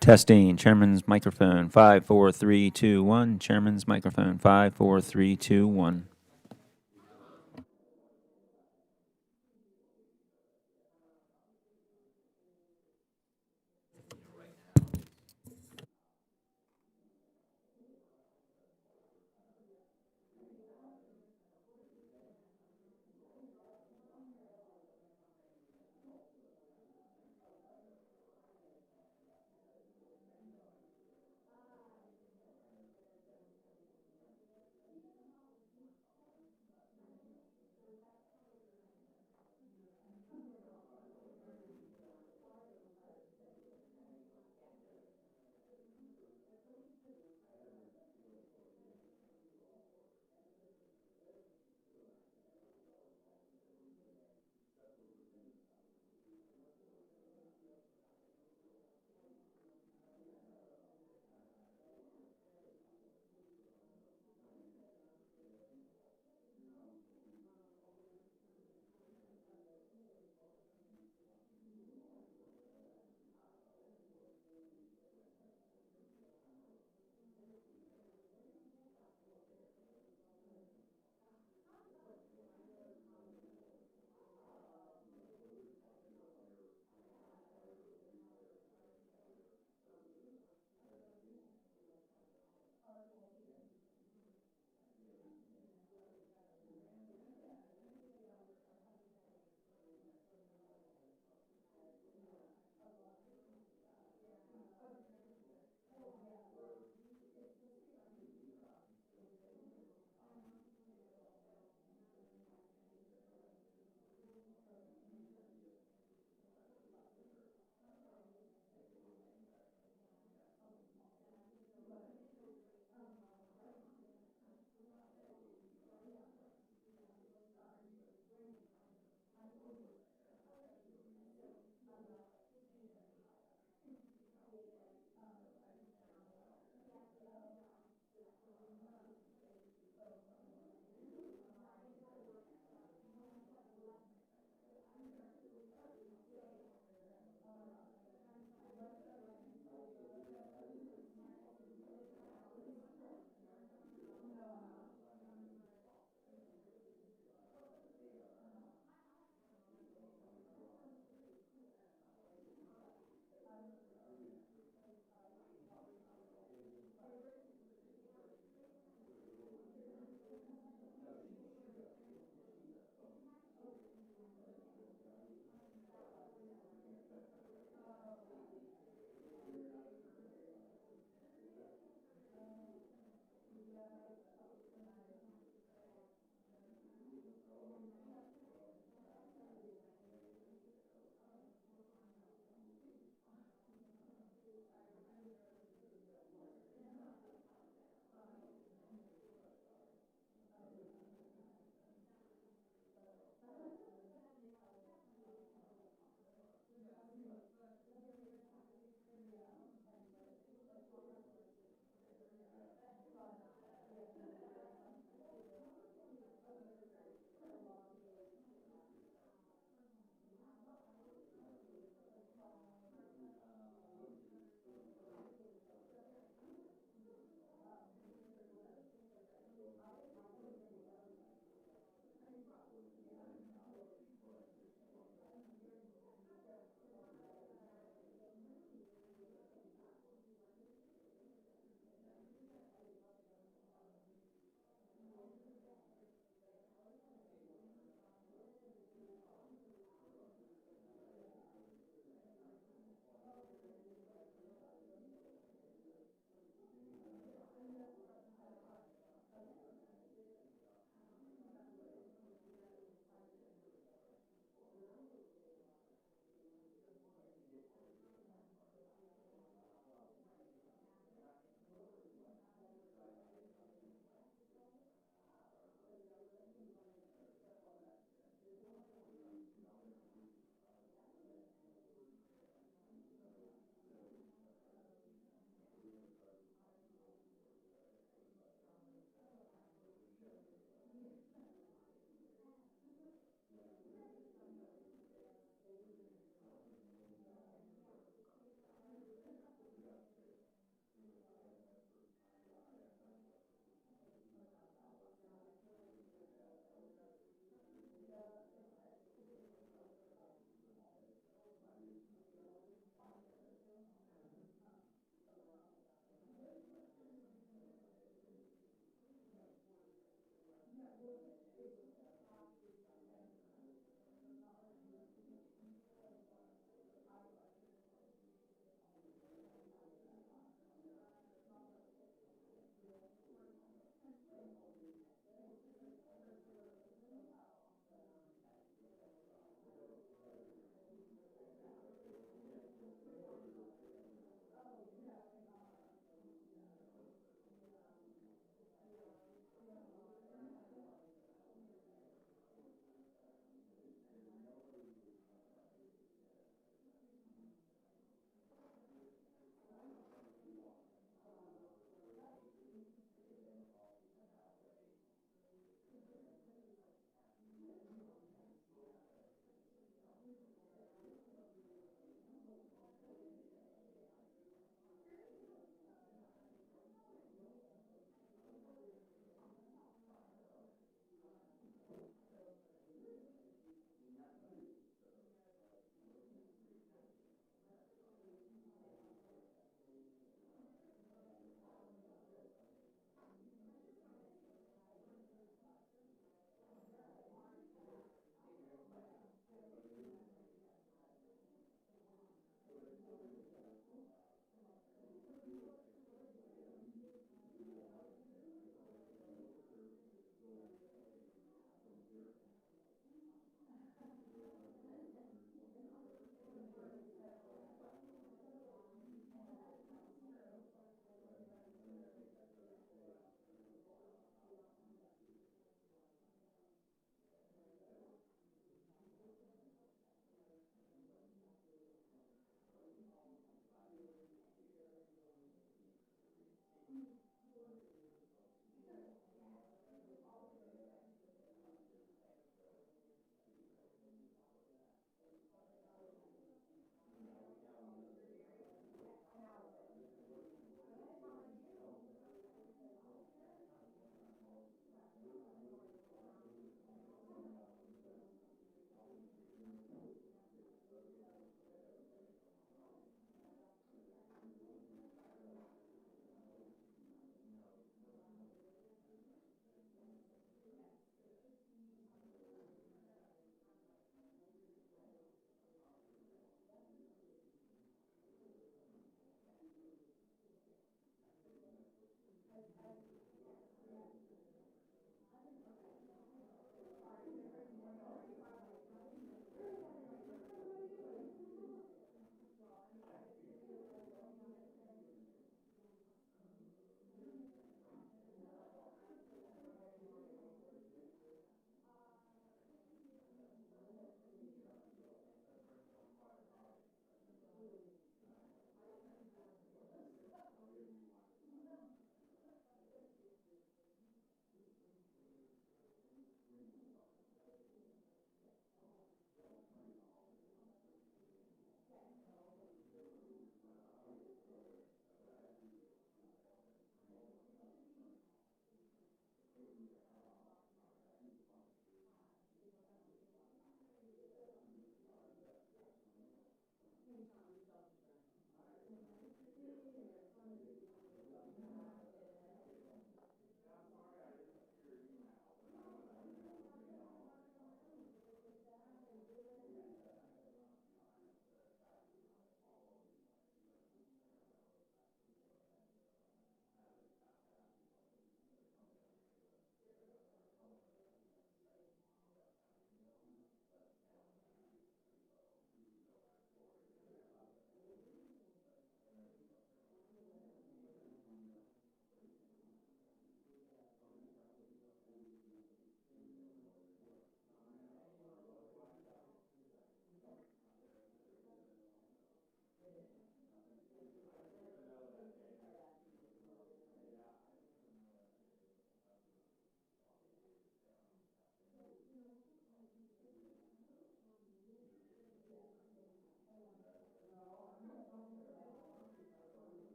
Testing. Chairman's microphone. 5, 4, 3, 2, 1. Chairman's microphone. 5, 4, 3, 2, 1.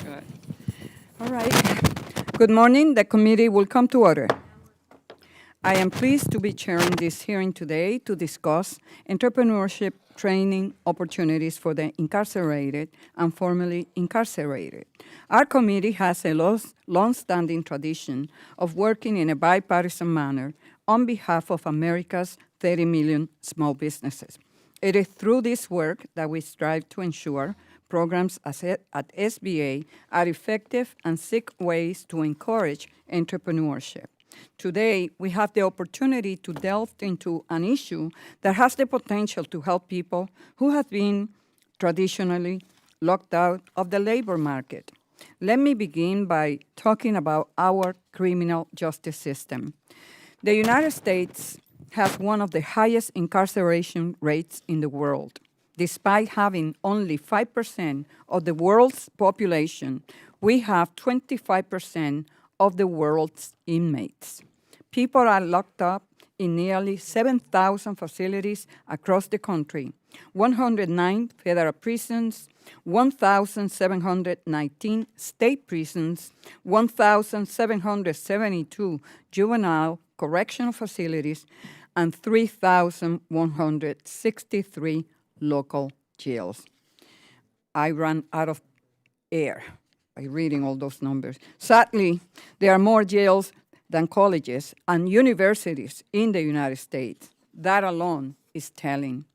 Good. All right. Good morning. The committee will come to order. I am pleased to be chairing this hearing today to discuss entrepreneurship training opportunities for the incarcerated and formerly incarcerated. Our committee has a long-standing tradition of working in a bipartisan manner on behalf of America's 30 million small businesses. It is through this work that we strive to ensure programs at SBA are effective and seek ways to encourage entrepreneurship. Today, we have the opportunity to delve into an issue that has the potential to help people who have been traditionally locked out of the labor market. Let me begin by talking about our criminal justice system. The United States has one of the highest incarceration rates in the world. Despite having only 5% of the world's population, we have 25% of the world's inmates. People are locked up in nearly 7,000 facilities across the country, 109 federal prisons, 1,719 state prisons, 1,772 juvenile correctional facilities, and 3,163 local jails. I ran out of air by reading all those numbers. Sadly, there are more jails than colleges and universities in the United States. That alone is telling.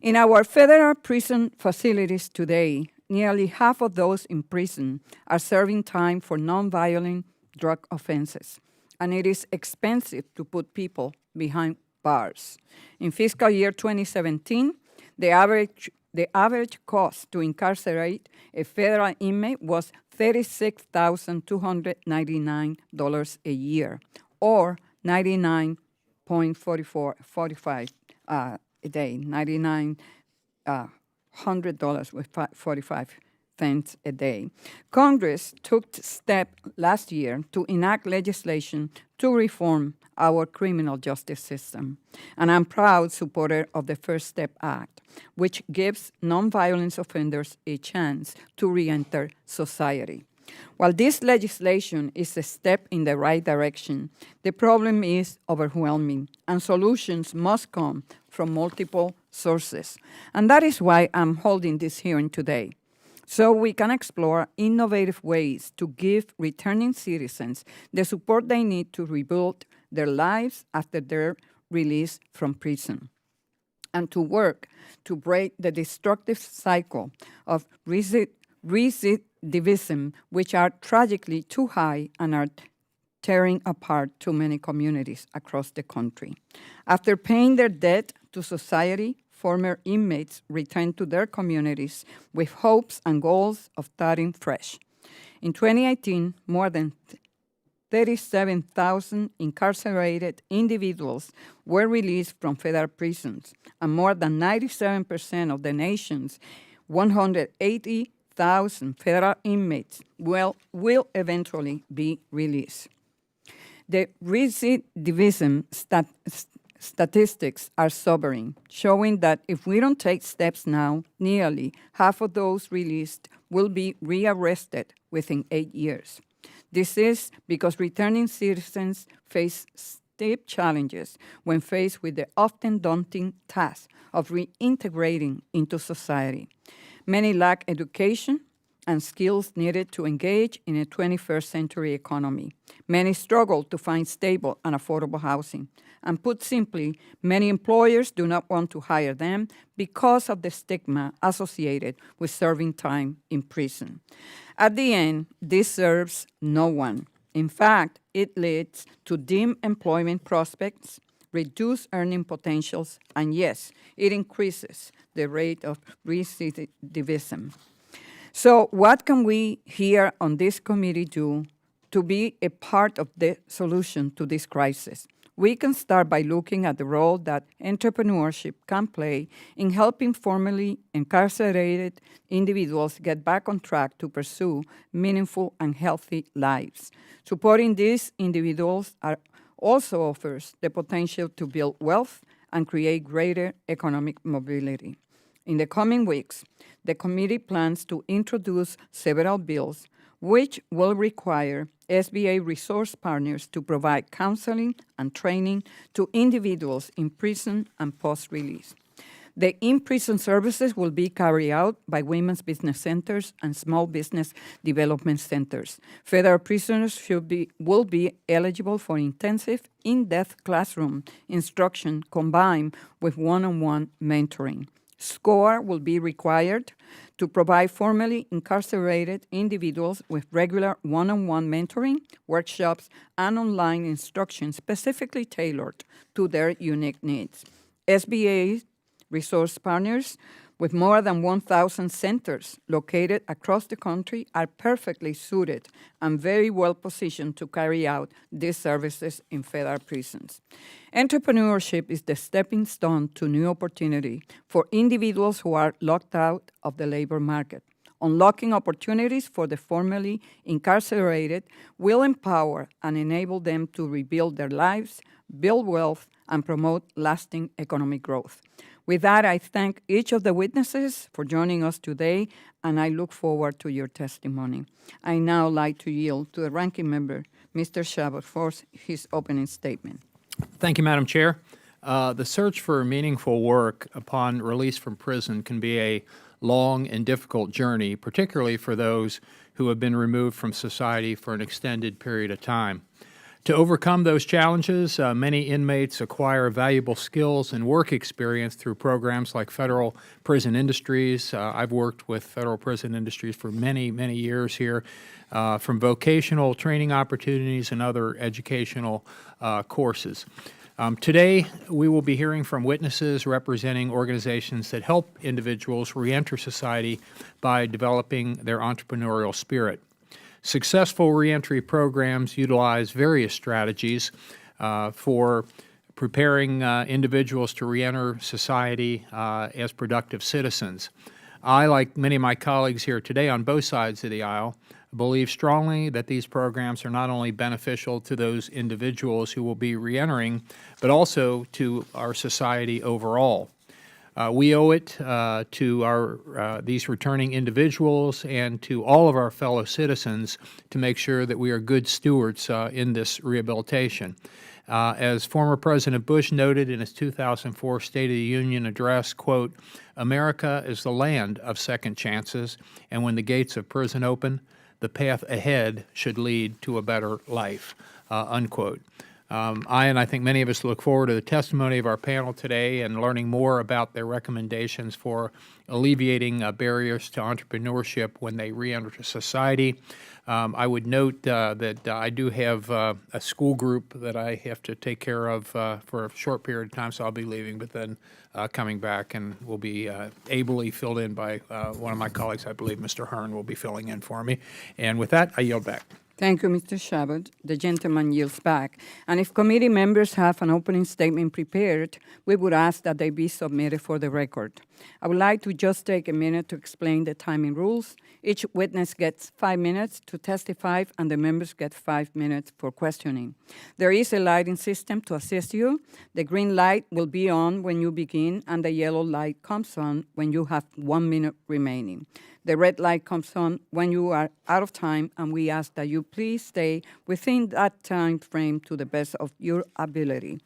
In our federal prison facilities today, nearly half of those in prison are serving time for nonviolent drug offenses, and it is expensive to put people behind bars. In fiscal year 2017, the average cost to incarcerate a federal inmate was $36,299 a year, or $99.45 a day, $9,900 with 45 cents a day. Congress took steps last year to enact legislation to reform our criminal justice system, and I'm proud supporter of the First Step Act, which gives nonviolent offenders a chance to re-enter society. While this legislation is a step in the right direction, the problem is overwhelming, and solutions must come from multiple sources. And that is why I'm holding this hearing today, so we can explore innovative ways to give returning citizens the support they need to rebuild their lives after their release from prison, and to work to break the destructive cycle of recidivism, which are tragically too high and are tearing apart too many communities across the country. After paying their debt to society, former inmates return to their communities with hopes and goals of starting fresh. In 2018, more than 37,000 incarcerated individuals were released from federal prisons, and more than 97% of the nation's 180,000 federal inmates will eventually be released. The recidivism statistics are sobering, showing that if we don't take steps now, nearly half of those released will be rearrested within 8 years. This is because returning citizens face steep challenges when faced with the often daunting task of reintegrating into society. Many lack education and skills needed to engage in a 21st century economy. Many struggle to find stable and affordable housing. And put simply, many employers do not want to hire them because of the stigma associated with serving time in prison. At the end, this serves no one. In fact, it leads to dim employment prospects, reduced earning potentials, and yes, it increases the rate of recidivism. So what can we here on this committee do to be a part of the solution to this crisis? We can start by looking at the role that entrepreneurship can play in helping formerly incarcerated individuals get back on track to pursue meaningful and healthy lives. Supporting these individuals also offers the potential to build wealth and create greater economic mobility. In the coming weeks, the committee plans to introduce several bills which will require SBA resource partners to provide counseling and training to individuals in prison and post-release. The in-prison services will be carried out by women's business centers and small business development centers. Federal prisoners will be eligible for intensive, in-depth classroom instruction combined with one-on-one mentoring. SCORE will be required to provide formerly incarcerated individuals with regular one-on-one mentoring, workshops, and online instruction specifically tailored to their unique needs. SBA resource partners with more than 1,000 centers located across the country are perfectly suited and very well positioned to carry out these services in federal prisons. Entrepreneurship is the stepping stone to new opportunity for individuals who are locked out of the labor market. Unlocking opportunities for the formerly incarcerated will empower and enable them to rebuild their lives, build wealth, and promote lasting economic growth. With that, I thank each of the witnesses for joining us today, and I look forward to your testimony. I now like to yield to the ranking member, Mr. Chabot, for his opening statement. Thank you, Madam Chair. The search for meaningful work upon release from prison can be a long and difficult journey, particularly for those who have been removed from society for an extended period of time. To overcome those challenges, many inmates acquire valuable skills and work experience through programs like Federal Prison Industries. I've worked with Federal Prison Industries for many, many years here, from vocational training opportunities and other educational courses. Today, we will be hearing from witnesses representing organizations that help individuals reenter society by developing their entrepreneurial spirit. Successful reentry programs utilize various strategies for preparing individuals to reenter society as productive citizens. I, like many of my colleagues here today on both sides of the aisle, believe strongly that these programs are not only beneficial to those individuals who will be reentering, but also to our society overall. We owe it to these returning individuals and to all of our fellow citizens to make sure that we are good stewards in this rehabilitation. As former President Bush noted in his 2004 State of the Union address, quote, "America is the land of second chances, and when the gates of prison open, the path ahead should lead to a better life," unquote. I think many of us look forward to the testimony of our panel today and learning more about their recommendations for alleviating barriers to entrepreneurship when they reenter society. I would note that I do have a school group that I have to take care of for a short period of time, so I'll be leaving, but then coming back and will be ably filled in by one of my colleagues. I believe Mr. Hearn will be filling in for me. And with that, I yield back. Thank you, Mr. Chabot. The gentleman yields back. And if committee members have an opening statement prepared, we would ask that they be submitted for the record. I would like to just take a minute to explain the timing rules. Each witness gets 5 minutes to testify, and the members get 5 minutes for questioning. There is a lighting system to assist you. The green light will be on when you begin, and the yellow light comes on when you have 1 minute remaining. The red light comes on when you are out of time, and we ask that you please stay within that time frame to the best of your ability.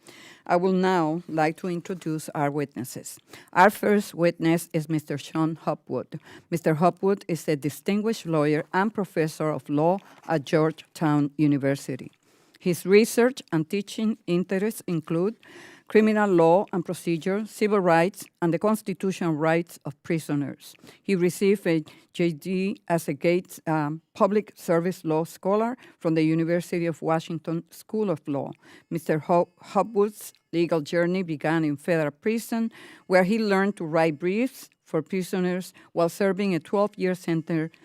I will now like to introduce our witnesses. Our first witness is Mr. Sean Hopwood. Mr. Hopwood is a distinguished lawyer and professor of law at Georgetown University. His research and teaching interests include criminal law and procedure, civil rights, and the constitutional rights of prisoners. He received a JD as a Gates Public Service Law Scholar from the University of Washington School of Law. Mr. Hopwood's legal journey began in federal prison, where he learned to write briefs for prisoners while serving a 12-year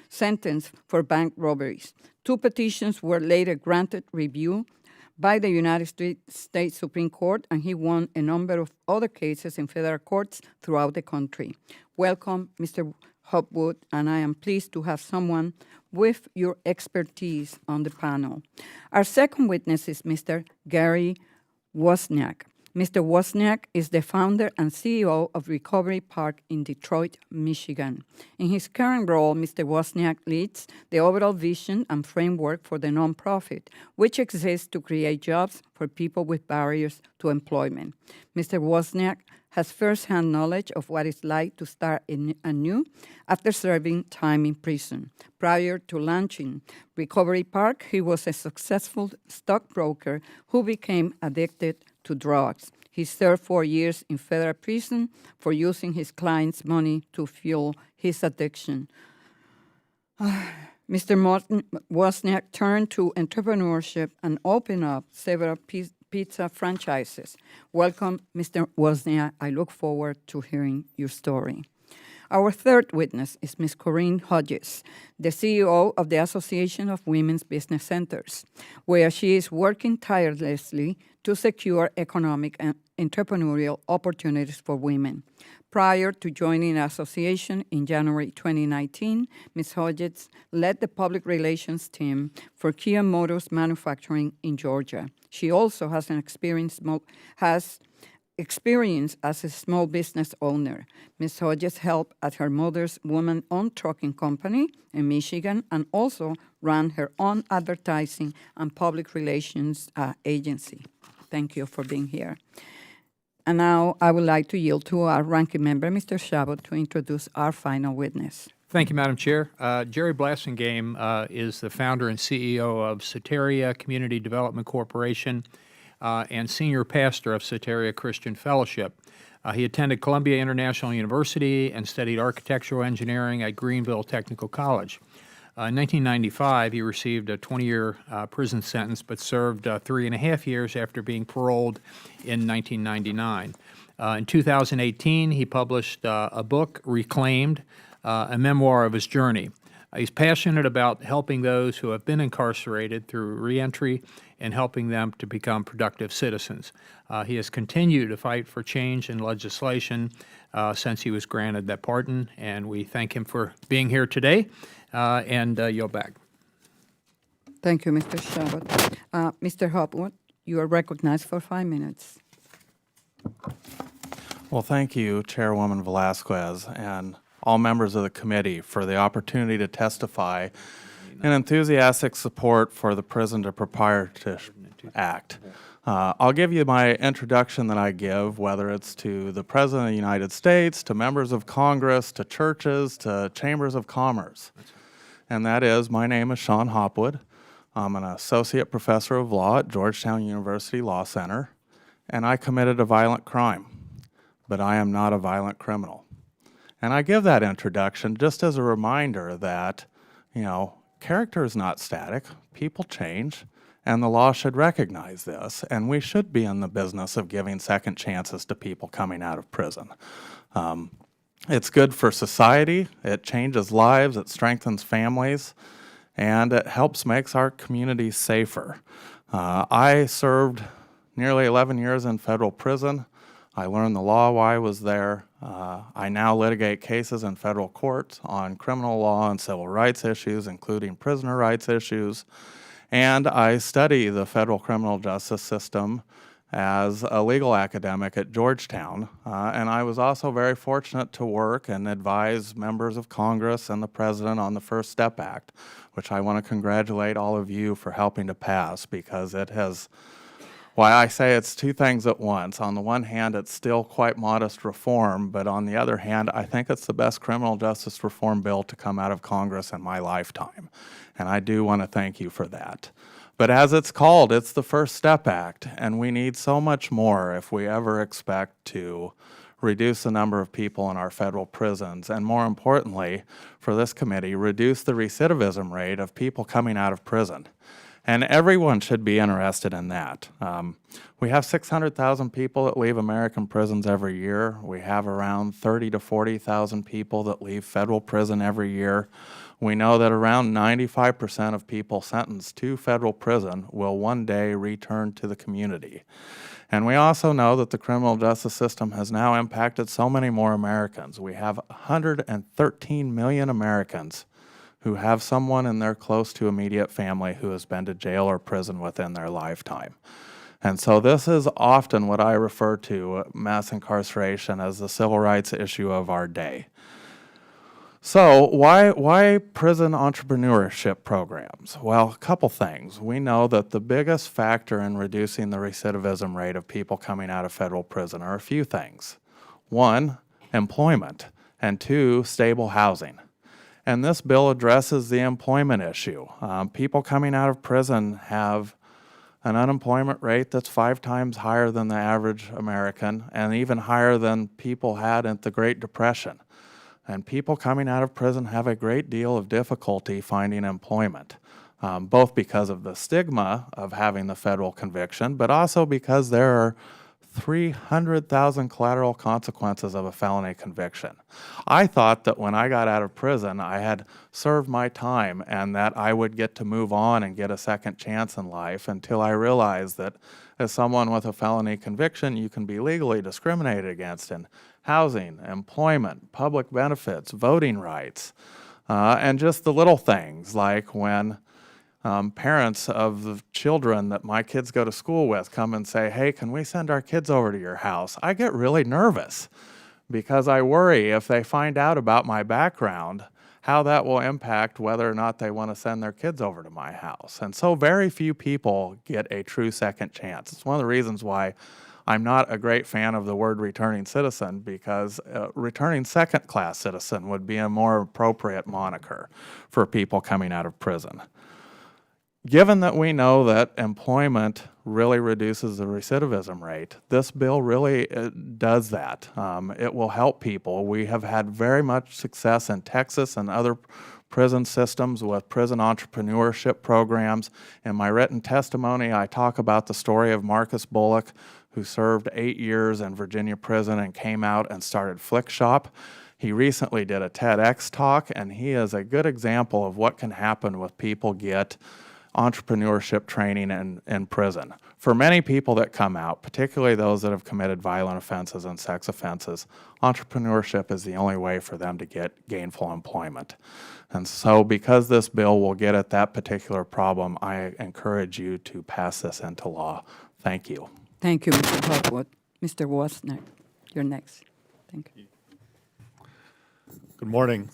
sentence for bank robberies. 2 petitions were later granted review by the United States Supreme Court, and he won a number of other cases in federal courts throughout the country. Welcome, Mr. Hopwood, and I am pleased to have someone with your expertise on the panel. Our second witness is Mr. Gary Wozniak. Mr. Wozniak is the founder and CEO of Recovery Park in Detroit, Michigan. In his current role, Mr. Wozniak leads the overall vision and framework for the nonprofit, which exists to create jobs for people with barriers to employment. Mr. Wozniak has first-hand knowledge of what it's like to start anew after serving time in prison. Prior to launching Recovery Park, he was a successful stockbroker who became addicted to drugs. He served 4 years in federal prison for using his clients' money to fuel his addiction. Mr. Wozniak turned to entrepreneurship and opened up several pizza franchises. Welcome, Mr. Wozniak. I look forward to hearing your story. Our third witness is Ms. Corinne Hodges, the CEO of the Association of Women's Business Centers, where she is working tirelessly to secure economic and entrepreneurial opportunities for women. Prior to joining the association in January 2019, Ms. Hodges led the public relations team for Kia Motors Manufacturing in Georgia. She also has experience as a small business owner. Ms. Hodges helped at her mother's woman-owned trucking company in Michigan and also ran her own advertising and public relations agency. Thank you for being here. And now I would like to yield to our ranking member, Mr. Chabot, to introduce our final witness. Thank you, Madam Chair. Jerry Blassingame is the founder and CEO of Soteria Community Development Corporation and senior pastor of Soteria Christian Fellowship. He attended Columbia International University and studied architectural engineering at Greenville Technical College. In 1995, he received a 20-year prison sentence, but served 3.5 years after being paroled in 1999. In 2018, he published a book, Reclaimed, a memoir of his journey. He's passionate about helping those who have been incarcerated through reentry and helping them to become productive citizens. He has continued to fight for change in legislation since he was granted that pardon, and we thank him for being here today, and yield back. Thank you, Mr. Chabot. Mr. Hopwood, you are recognized for 5 minutes. Well, thank you, Chairwoman Velasquez, and all members of the committee for the opportunity to testify in enthusiastic support for the Prison to Proprietorship Act. I'll give you my introduction that I give, whether it's to the President of the United States, to members of Congress, to churches, to chambers of commerce. And that is, my name is Sean Hopwood. I'm an associate professor of law at Georgetown University Law Center, and I committed a violent crime, but I am not a violent criminal. And I give that introduction just as a reminder that, character is not static, people change, and the law should recognize this, and we should be in the business of giving second chances to people coming out of prison. It's good for society, it changes lives, it strengthens families, and it helps makes our communities safer. I served nearly 11 years in federal prison. I learned the law while I was there. I now litigate cases in federal courts on criminal law and civil rights issues, including prisoner rights issues. And I study the federal criminal justice system as a legal academic at Georgetown. And I was also very fortunate to work and advise members of Congress and the President on the First Step Act, which I want to congratulate all of you for helping to pass, because it has, why I say it's two things at once. On the one hand, it's still quite modest reform, but on the other hand, I think it's the best criminal justice reform bill to come out of Congress in my lifetime. And I do want to thank you for that. But as it's called, it's the First Step Act, and we need so much more if we ever expect to reduce the number of people in our federal prisons, and more importantly, for this committee, reduce the recidivism rate of people coming out of prison. And everyone should be interested in that. We have 600,000 people that leave American prisons every year. We have around 30 to 40,000 people that leave federal prison every year. We know that around 95% of people sentenced to federal prison will one day return to the community. And we also know that the criminal justice system has now impacted so many more Americans. We have 113 million Americans who have someone in their close to immediate family who has been to jail or prison within their lifetime. And so this is often what I refer to mass incarceration as the civil rights issue of our day. So why prison entrepreneurship programs? Well, a couple things. We know that the biggest factor in reducing the recidivism rate of people coming out of federal prison are a few things. One, employment, and two, stable housing. And this bill addresses the employment issue. People coming out of prison have an unemployment rate that's 5 times higher than the average American and even higher than people had at the Great Depression. And people coming out of prison have a great deal of difficulty finding employment, both because of the stigma of having the federal conviction, but also because there are 300,000 collateral consequences of a felony conviction. I thought that when I got out of prison, I had served my time and that I would get to move on and get a second chance in life until I realized that as someone with a felony conviction, you can be legally discriminated against in housing, employment, public benefits, voting rights, and just the little things like when parents of the children that my kids go to school with come and say, hey, can we send our kids over to your house? I get really nervous because I worry if they find out about my background, how that will impact whether or not they want to send their kids over to my house. And so very few people get a true second chance. It's one of the reasons why I'm not a great fan of the word returning citizen, because returning second-class citizen would be a more appropriate moniker for people coming out of prison. Given that we know that employment really reduces the recidivism rate, this bill really does that. It will help people. We have had very much success in Texas and other prison systems with prison entrepreneurship programs. In my written testimony, I talk about the story of Marcus Bullock, who served 8 years in Virginia prison and came out and started Flick Shop. He recently did a TEDx talk, and he is a good example of what can happen when people get entrepreneurship training in prison. For many people that come out, particularly those that have committed violent offenses and sex offenses, entrepreneurship is the only way for them to get gainful employment. And so because this bill will get at that particular problem, I encourage you to pass this into law. Thank you. Thank you, Mr. Hopwood. Mr. Wasner, you're next. Thank you. Good morning.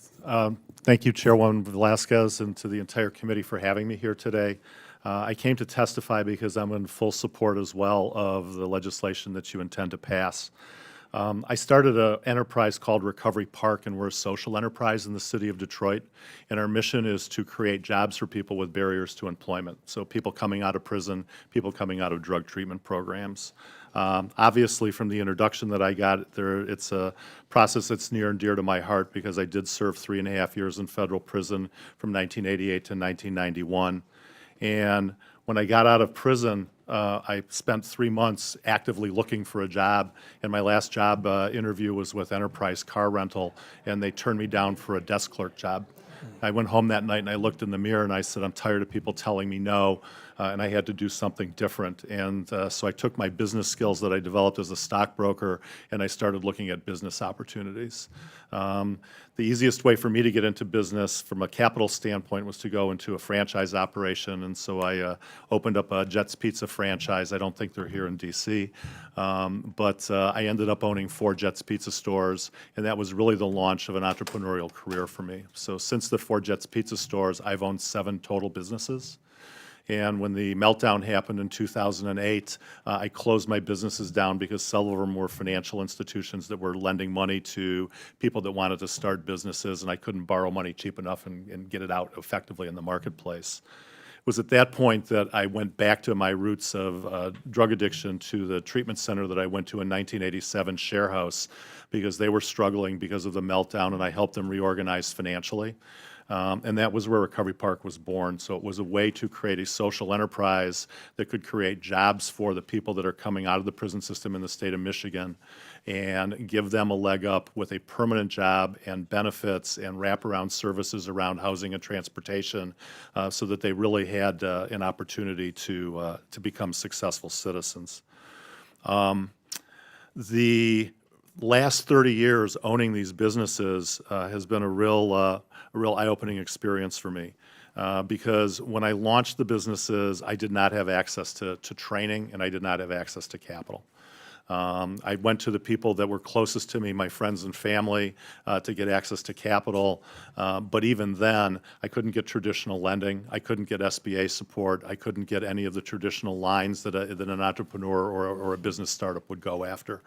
Thank you, Chairwoman Velasquez, and to the entire committee for having me here today. I came to testify because I'm in full support as well of the legislation that you intend to pass. I started an enterprise called Recovery Park, and we're a social enterprise in the city of Detroit. And our mission is to create jobs for people with barriers to employment. So people coming out of prison, people coming out of drug treatment programs. Obviously, from the introduction that I got, it's a process that's near and dear to my heart because I did serve 3.5 years in federal prison from 1988 to 1991. And when I got out of prison, I spent 3 months actively looking for a job, and my last job interview was with Enterprise Car Rental, and they turned me down for a desk clerk job. I went home that night and I looked in the mirror and I said, I'm tired of people telling me no, and I had to do something different. And so I took my business skills that I developed as a stockbroker and I started looking at business opportunities. The easiest way for me to get into business from a capital standpoint was to go into a franchise operation, and so I opened up a Jets Pizza franchise. I don't think they're here in D.C., but I ended up owning 4 Jets Pizza stores, and that was really the launch of an entrepreneurial career for me. So since the 4 Jets Pizza stores, I've owned 7 total businesses. And when the meltdown happened in 2008, I closed my businesses down because several of them were financial institutions that were lending money to people that wanted to start businesses, and I couldn't borrow money cheap enough and get it out effectively in the marketplace. It was at that point that I went back to my roots of drug addiction to the treatment center that I went to in 1987, Share House, because they were struggling because of the meltdown, and I helped them reorganize financially. And that was where Recovery Park was born. So it was a way to create a social enterprise that could create jobs for the people that are coming out of the prison system in the state of Michigan and give them a leg up with a permanent job and benefits and wraparound services around housing and transportation so that they really had an opportunity to become successful citizens. The last 30 years owning these businesses has been a real eye-opening experience for me. because when I launched the businesses, I did not have access to training, and I did not have access to capital. I went to the people that were closest to me, my friends and family, to get access to capital. But even then, I couldn't get traditional lending. I couldn't get SBA support. I couldn't get any of the traditional lines that an entrepreneur or a business startup would go after.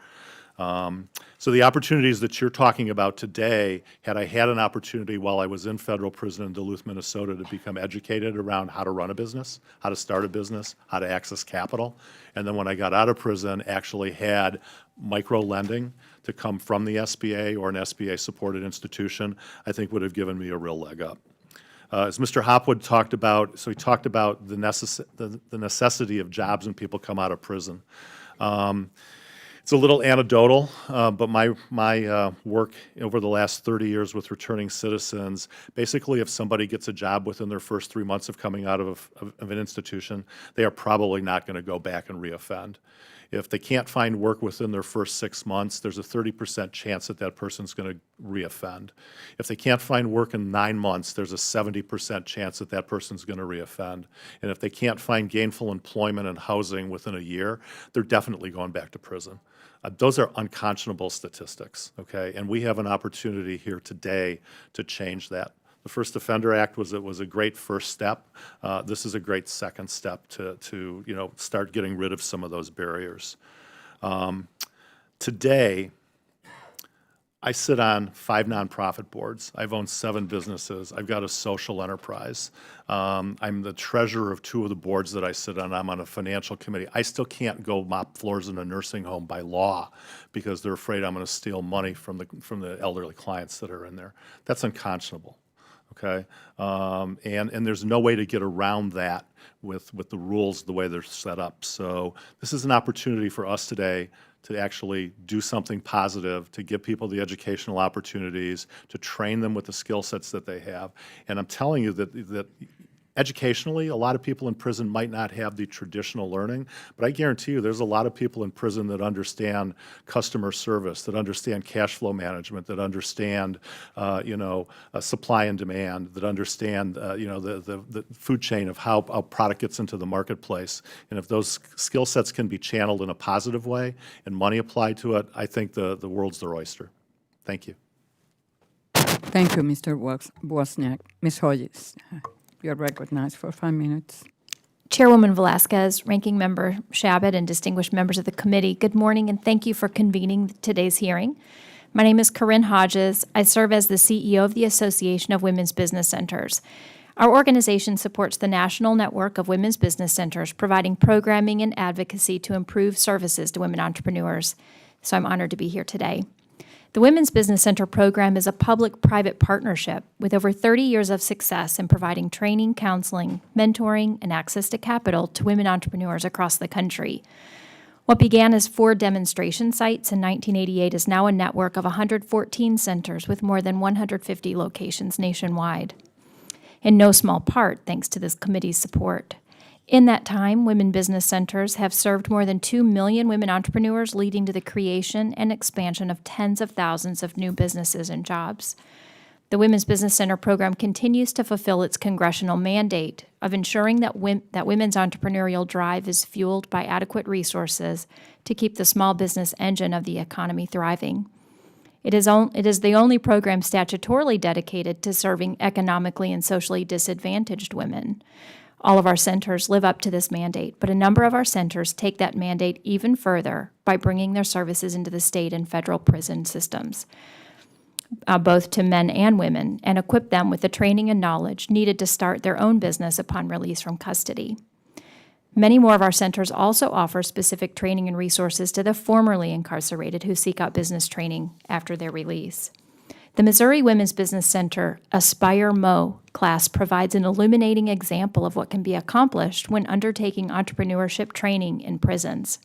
So the opportunities that you're talking about today, had I had an opportunity while I was in federal prison in Duluth, Minnesota, to become educated around how to run a business, how to start a business, how to access capital, and then when I got out of prison, actually had micro lending to come from the SBA or an SBA-supported institution, I think would have given me a real leg up. As Mr. Hopwood talked about, so he talked about the necessity of jobs when people come out of prison. It's a little anecdotal, but my work over the last 30 years with returning citizens, basically if somebody gets a job within their first 3 months of coming out of an institution, they are probably not going to go back and reoffend. If they can't find work within their first 6 months, there's a 30% chance that that person's going to reoffend. If they can't find work in 9 months, there's a 70% chance that that person's going to reoffend. And if they can't find gainful employment and housing within a year, they're definitely going back to prison. Those are unconscionable statistics, okay? And we have an opportunity here today to change that. The First Offender Act was a great first step. This is a great second step to start getting rid of some of those barriers. Today, I sit on 5 nonprofit boards. I've owned 7 businesses. I've got a social enterprise. I'm the treasurer of 2 of the boards that I sit on. I'm on a financial committee. I still can't go mop floors in a nursing home by law because they're afraid I'm going to steal money from the elderly clients that are in there. That's unconscionable. Okay, and there's no way to get around that with the rules the way they're set up. So this is an opportunity for us today to actually do something positive, to give people the educational opportunities, to train them with the skill sets that they have. And I'm telling you that educationally, a lot of people in prison might not have the traditional learning, but I guarantee you there's a lot of people in prison that understand customer service, that understand cash flow management, that understand, supply and demand, that understand, the food chain of how a product gets into the marketplace. And if those skill sets can be channeled in a positive way and money applied to it, I think the world's their oyster. Thank you. Thank you, Mr. Wozniak. Ms. Hodges. You're recognized for 5 minutes. Chairwoman Velasquez, Ranking Member Shabbat, and distinguished members of the committee, good morning and thank you for convening today's hearing. My name is Corinne Hodges. I serve as the CEO of the Association of Women's Business Centers. Our organization supports the national network of women's business centers, providing programming and advocacy to improve services to women entrepreneurs. So I'm honored to be here today. The Women's Business Center program is a public-private partnership with over 30 years of success in providing training, counseling, mentoring, and access to capital to women entrepreneurs across the country. What began as 4 demonstration sites in 1988 is now a network of 114 centers with more than 150 locations nationwide, in no small part thanks to this committee's support. In that time, women business centers have served more than 2 million women entrepreneurs, leading to the creation and expansion of tens of thousands of new businesses and jobs. The Women's Business Center program continues to fulfill its congressional mandate of ensuring that women's entrepreneurial drive is fueled by adequate resources to keep the small business engine of the economy thriving. It is the only program statutorily dedicated to serving economically and socially disadvantaged women. All of our centers live up to this mandate, but a number of our centers take that mandate even further by bringing their services into the state and federal prison systems, both to men and women, and equip them with the training and knowledge needed to start their own business upon release from custody. Many more of our centers also offer specific training and resources to the formerly incarcerated who seek out business training after their release. The Missouri Women's Business Center Aspire Mo class provides an illuminating example of what can be accomplished when undertaking entrepreneurship training in prisons.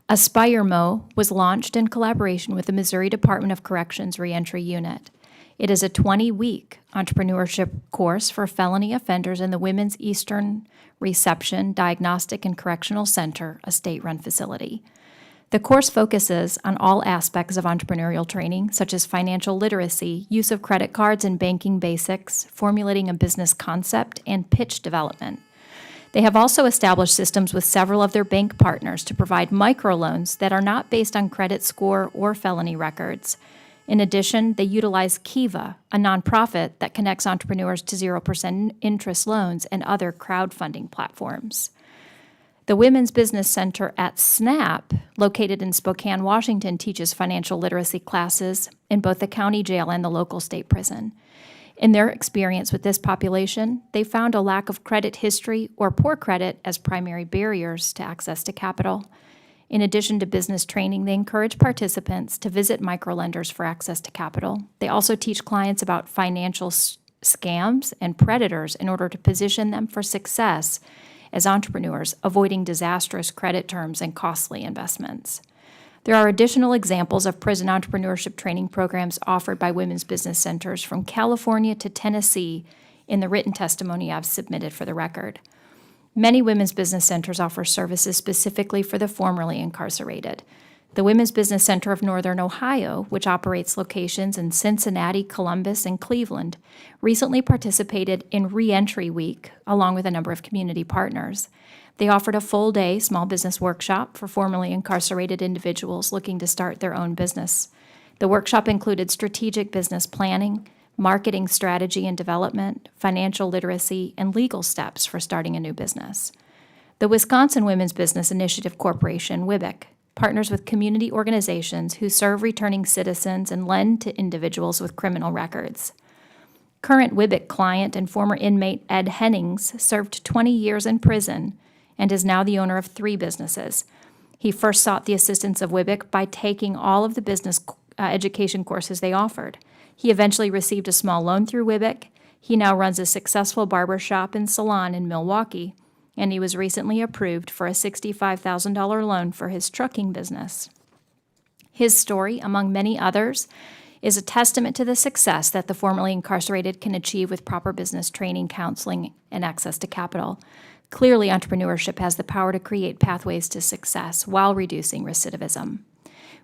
Aspire Mo was launched in collaboration with the Missouri Department of Corrections Reentry Unit. It is a 20-week entrepreneurship course for felony offenders in the Women's Eastern Reception Diagnostic and Correctional Center, a state-run facility. The course focuses on all aspects of entrepreneurial training, such as financial literacy, use of credit cards and banking basics, formulating a business concept, and pitch development. They have also established systems with several of their bank partners to provide microloans that are not based on credit score or felony records. In addition, they utilize Kiva, a nonprofit that connects entrepreneurs to 0% interest loans and other crowdfunding platforms. The Women's Business Center at SNAP, located in Spokane, Washington, teaches financial literacy classes in both the county jail and the local state prison. In their experience with this population, they found a lack of credit history or poor credit as primary barriers to access to capital. In addition to business training, they encourage participants to visit microlenders for access to capital. They also teach clients about financial scams and predators in order to position them for success as entrepreneurs, avoiding disastrous credit terms and costly investments. There are additional examples of prison entrepreneurship training programs offered by women's business centers from California to Tennessee in the written testimony I've submitted for the record. Many women's business centers offer services specifically for the formerly incarcerated. The Women's Business Center of Northern Ohio, which operates locations in Cincinnati, Columbus, and Cleveland, recently participated in Reentry Week along with a number of community partners. They offered a full-day small business workshop for formerly incarcerated individuals looking to start their own business. The workshop included strategic business planning, marketing strategy and development, financial literacy, and legal steps for starting a new business. The Wisconsin Women's Business Initiative Corporation, WIBIC, partners with community organizations who serve returning citizens and lend to individuals with criminal records. Current WIBIC client and former inmate Ed Hennings served 20 years in prison and is now the owner of 3 businesses. He first sought the assistance of WIBIC by taking all of the business education courses they offered. He eventually received a small loan through WIBIC. He now runs a successful barber shop and salon in Milwaukee, and he was recently approved for a $65,000 loan for his trucking business. His story, among many others, is a testament to the success that the formerly incarcerated can achieve with proper business training, counseling, and access to capital. Clearly, entrepreneurship has the power to create pathways to success while reducing recidivism.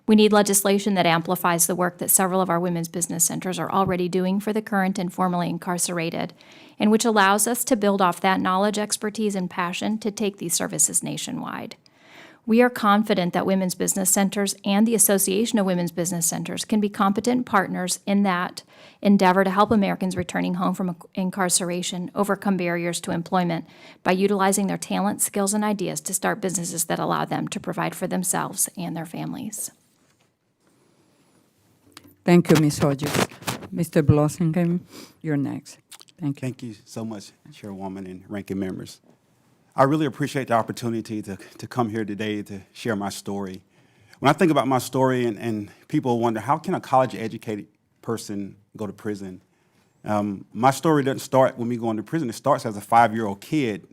We need legislation that amplifies the work that several of our women's business centers are already doing for the current and formerly incarcerated, and which allows us to build off that knowledge, expertise, and passion to take these services nationwide. We are confident that women's business centers and the Association of Women's Business Centers can be competent partners in that endeavor to help Americans returning home from incarceration overcome barriers to employment by utilizing their talent, skills, and ideas to start businesses that allow them to provide for themselves and their families. Thank you, Ms. Hodges. Mr. Blossingham, you're next. Thank you. Thank you so much, Chairwoman and ranking members. I really appreciate the opportunity to come here today to share my story. When I think about my story and people wonder, how can a college-educated person go to prison? My story doesn't start when me going to prison. It starts as a 5-year-old kid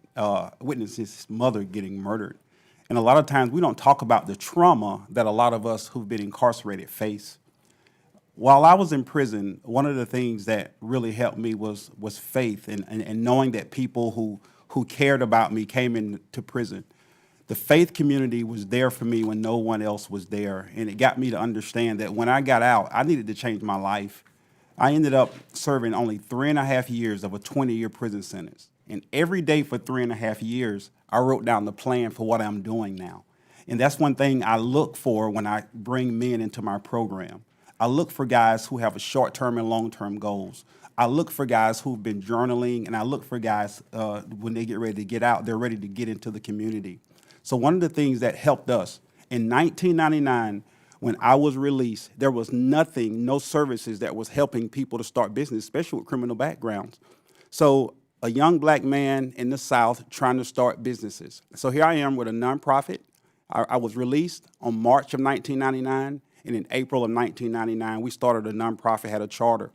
witnessing his mother getting murdered. And a lot of times we don't talk about the trauma that a lot of us who've been incarcerated face. While I was in prison, one of the things that really helped me was faith and knowing that people who cared about me came into prison. The faith community was there for me when no one else was there, and it got me to understand that when I got out, I needed to change my life. I ended up serving only 3.5 years of a 20-year prison sentence, and every day for 3.5 years, I wrote down the plan for what I'm doing now. And that's one thing I look for when I bring men into my program. I look for guys who have a short-term and long-term goals. I look for guys who've been journaling, and I look for guys when they get ready to get out, they're ready to get into the community. So one of the things that helped us, in 1999, when I was released, there was nothing, no services that was helping people to start business, especially with criminal backgrounds. So a young black man in the South trying to start businesses. So here I am with a nonprofit. I was released on March of 1999. And in April of 1999, we started a nonprofit, had a charter.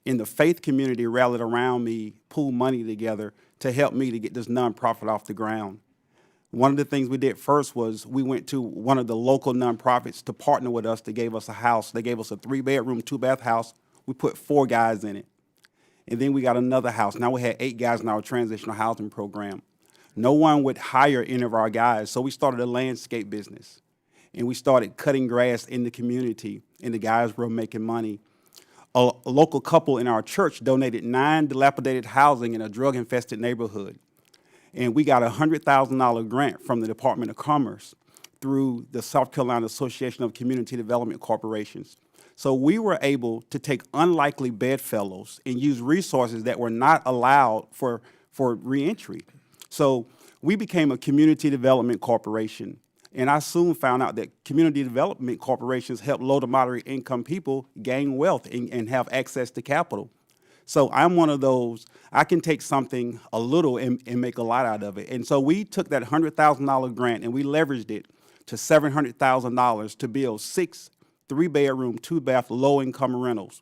And the faith community rallied around me, pooled money together to help me to get this nonprofit off the ground. One of the things we did first was we went to one of the local nonprofits to partner with us. They gave us a house. They gave us a 3-bedroom, 2-bath house. We put 4 guys in it. And then we got another house. Now we had 8 guys in our transitional housing program. No one would hire any of our guys, so we started a landscape business. and we started cutting grass in the community, and the guys were making money. A local couple in our church donated 9 dilapidated housing in a drug-infested neighborhood, and we got a $100,000 grant from the Department of Commerce through the South Carolina Association of Community Development Corporations. So we were able to take unlikely bedfellows and use resources that were not allowed for reentry. So we became a community development corporation. And I soon found out that community development corporations help low to moderate income people gain wealth and have access to capital. So I'm one of those, I can take something a little and make a lot out of it. And so we took that $100,000 grant and we leveraged it to $700,000 to build 6 3-bedroom, 2-bath, low-income rentals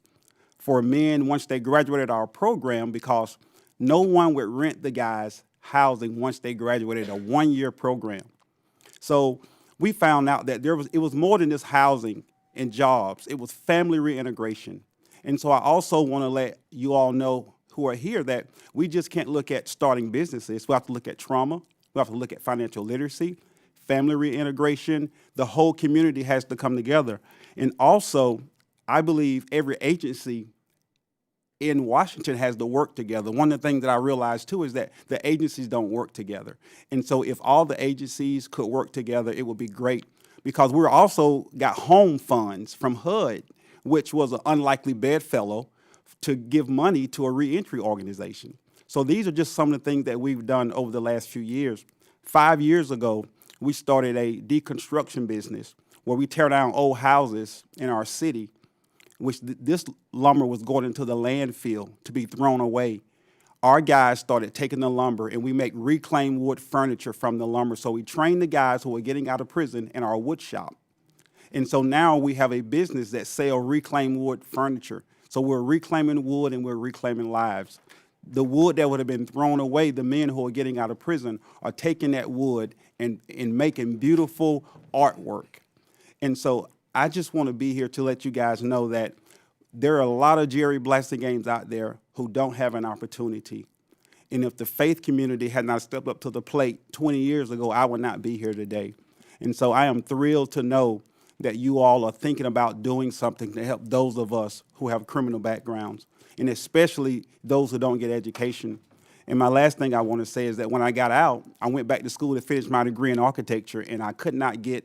for men once they graduated our program, because no one would rent the guys housing once they graduated a 1-year program. So we found out that it was more than just housing and jobs. It was family reintegration. And so I also want to let you all know who are here that we just can't look at starting businesses. We have to look at trauma. We have to look at financial literacy, family reintegration. The whole community has to come together. And also, I believe every agency in Washington has to work together. One of the things that I realized, too, is that the agencies don't work together. And so if all the agencies could work together, it would be great, because we're also got home funds from HUD, which was an unlikely bedfellow, to give money to a reentry organization. So these are just some of the things that we've done over the last few years. 5 years ago, we started a deconstruction business where we tear down old houses in our city, which this lumber was going into the landfill to be thrown away. Our guys started taking the lumber, and we make reclaimed wood furniture from the lumber. So we trained the guys who were getting out of prison in our wood shop. And so now we have a business that sells reclaimed wood furniture. So we're reclaiming wood and we're reclaiming lives. The wood that would have been thrown away, the men who are getting out of prison are taking that wood and making beautiful artwork. And so I just want to be here to let you guys know that there are a lot of Jerry Blastengames out there who don't have an opportunity. And if the faith community had not stepped up to the plate 20 years ago, I would not be here today. And so I am thrilled to know that you all are thinking about doing something to help those of us who have criminal backgrounds, and especially those who don't get education. And my last thing I want to say is that when I got out, I went back to school to finish my degree in architecture, and I could not get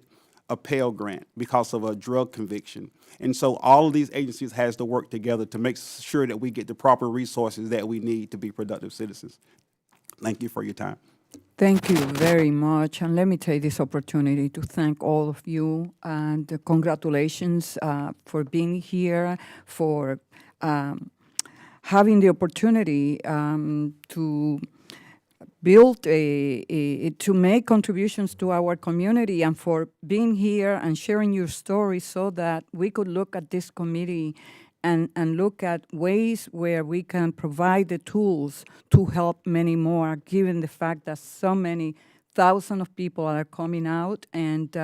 a Pell Grant because of a drug conviction. And so all of these agencies has to work together to make sure that we get the proper resources that we need to be productive citizens. Thank you for your time. Thank you very much. And let me take this opportunity to thank all of you, and congratulations for being here, for having the opportunity to build to make contributions to our community, and for being here and sharing your story so that we could look at this committee and look at ways where we can provide the tools to help many more, given the fact that so many thousands of people are coming out and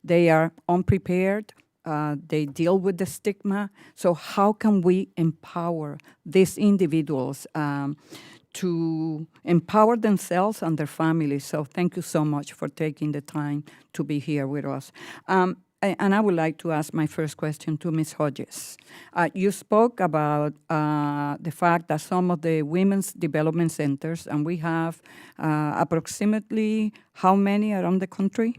they are unprepared. They deal with the stigma. So how can we empower these individuals to empower themselves and their families? So thank you so much for taking the time to be here with us. And I would like to ask my first question to Ms. Hodges. You spoke about the fact that some of the women's development centers, and we have approximately how many around the country?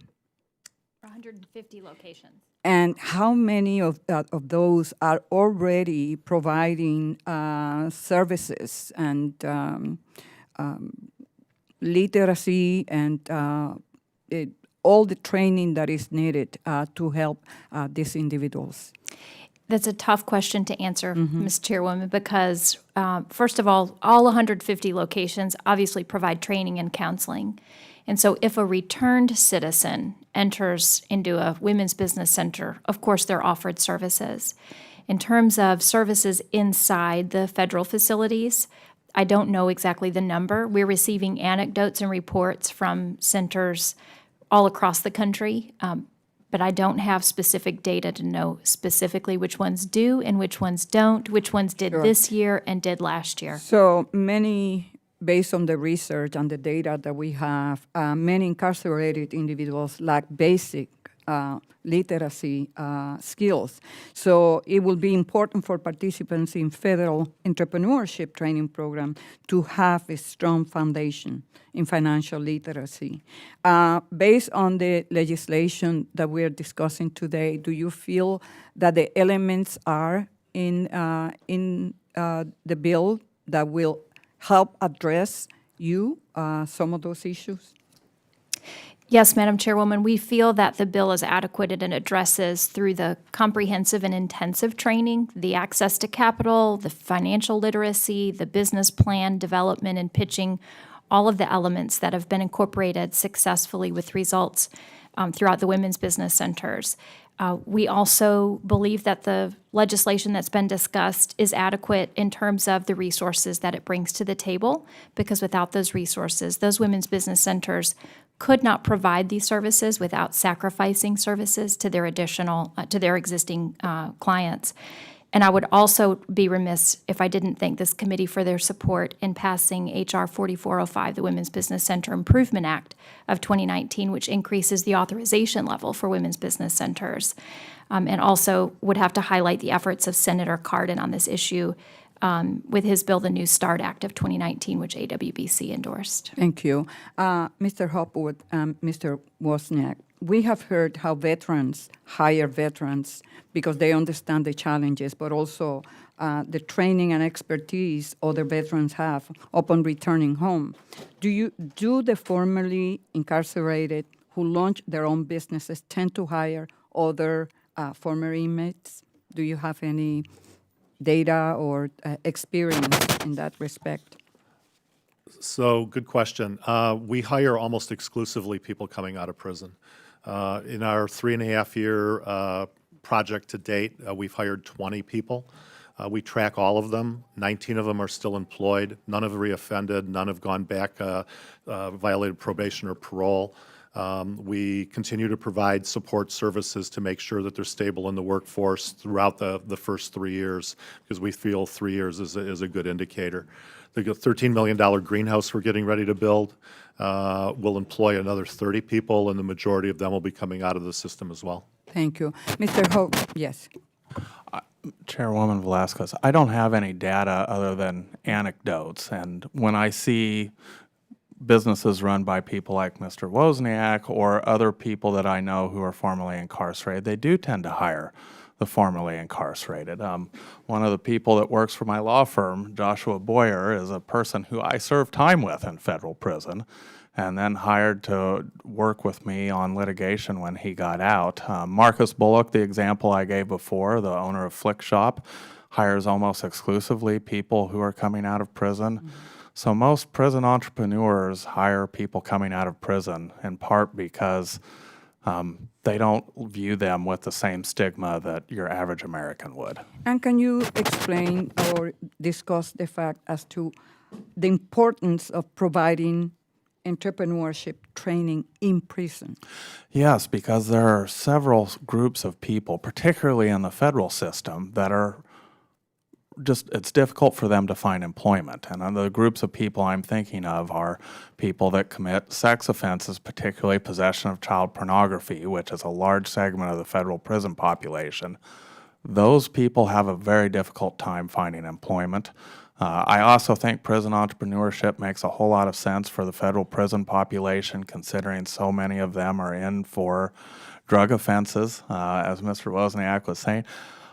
150 locations. And how many of those are already providing services and literacy and all the training that is needed to help these individuals? That's a tough question to answer, Ms. Chairwoman, because first of all 150 locations obviously provide training and counseling. And so if a returned citizen enters into a women's business center, of course they're offered services. In terms of services inside the federal facilities, I don't know exactly the number. We're receiving anecdotes and reports from centers all across the country, but I don't have specific data to know specifically which ones do and which ones don't, which ones did this year and did last year. So many, based on the research and the data that we have, many incarcerated individuals lack basic literacy skills. So it will be important for participants in federal entrepreneurship training program to have a strong foundation in financial literacy. Based on the legislation that we're discussing today, do you feel that the elements are in the bill that will help address some of those issues? Yes, Madam Chairwoman, we feel that the bill is adequate and addresses through the comprehensive and intensive training, the access to capital, the financial literacy, the business plan development and pitching, all of the elements that have been incorporated successfully with results throughout the women's business centers. We also believe that the legislation that's been discussed is adequate in terms of the resources that it brings to the table, because without those resources, those women's business centers could not provide these services without sacrificing services to their existing clients. And I would also be remiss if I didn't thank this committee for their support in passing H.R. 4405, the Women's Business Center Improvement Act of 2019, which increases the authorization level for women's business centers. And also would have to highlight the efforts of Senator Cardin on this issue with his bill, the New START Act of 2019, which AWBC endorsed. Thank you. Mr. Hopwood and Mr. Wozniak, we have heard how veterans hire veterans because they understand the challenges, but also the training and expertise other veterans have upon returning home. Do the formerly incarcerated who launch their own businesses tend to hire other former inmates? Do you have any data or experience in that respect? So, good question. We hire almost exclusively people coming out of prison. In our 3.5-year project to date, we've hired 20 people. We track all of them. 19 of them are still employed. None have reoffended. None have gone back, violated probation or parole. We continue to provide support services to make sure that they're stable in the workforce throughout the first 3 years, because we feel 3 years is a good indicator. The $13 million greenhouse we're getting ready to build will employ another 30 people, and the majority of them will be coming out of the system as well. Thank you. Mr. Hope, yes. Chairwoman Velasquez, I don't have any data other than anecdotes, and when I see businesses run by people like Mr. Wozniak or other people that I know who are formerly incarcerated, they do tend to hire the formerly incarcerated. One of the people that works for my law firm, Joshua Boyer, is a person who I served time with in federal prison and then hired to work with me on litigation when he got out. Marcus Bullock, the example I gave before, the owner of Flick Shop, hires almost exclusively people who are coming out of prison. Mm-hmm. So most prison entrepreneurs hire people coming out of prison in part because they don't view them with the same stigma that your average American would. And can you explain or discuss the fact as to the importance of providing entrepreneurship training in prison? Yes, because there are several groups of people, particularly in the federal system, that are it's difficult for them to find employment. And the groups of people I'm thinking of are people that commit sex offenses, particularly possession of child pornography, which is a large segment of the federal prison population. Those people have a very difficult time finding employment. I also think prison entrepreneurship makes a whole lot of sense for the federal prison population, considering so many of them are in for drug offenses, as Mr. Wozniak was saying.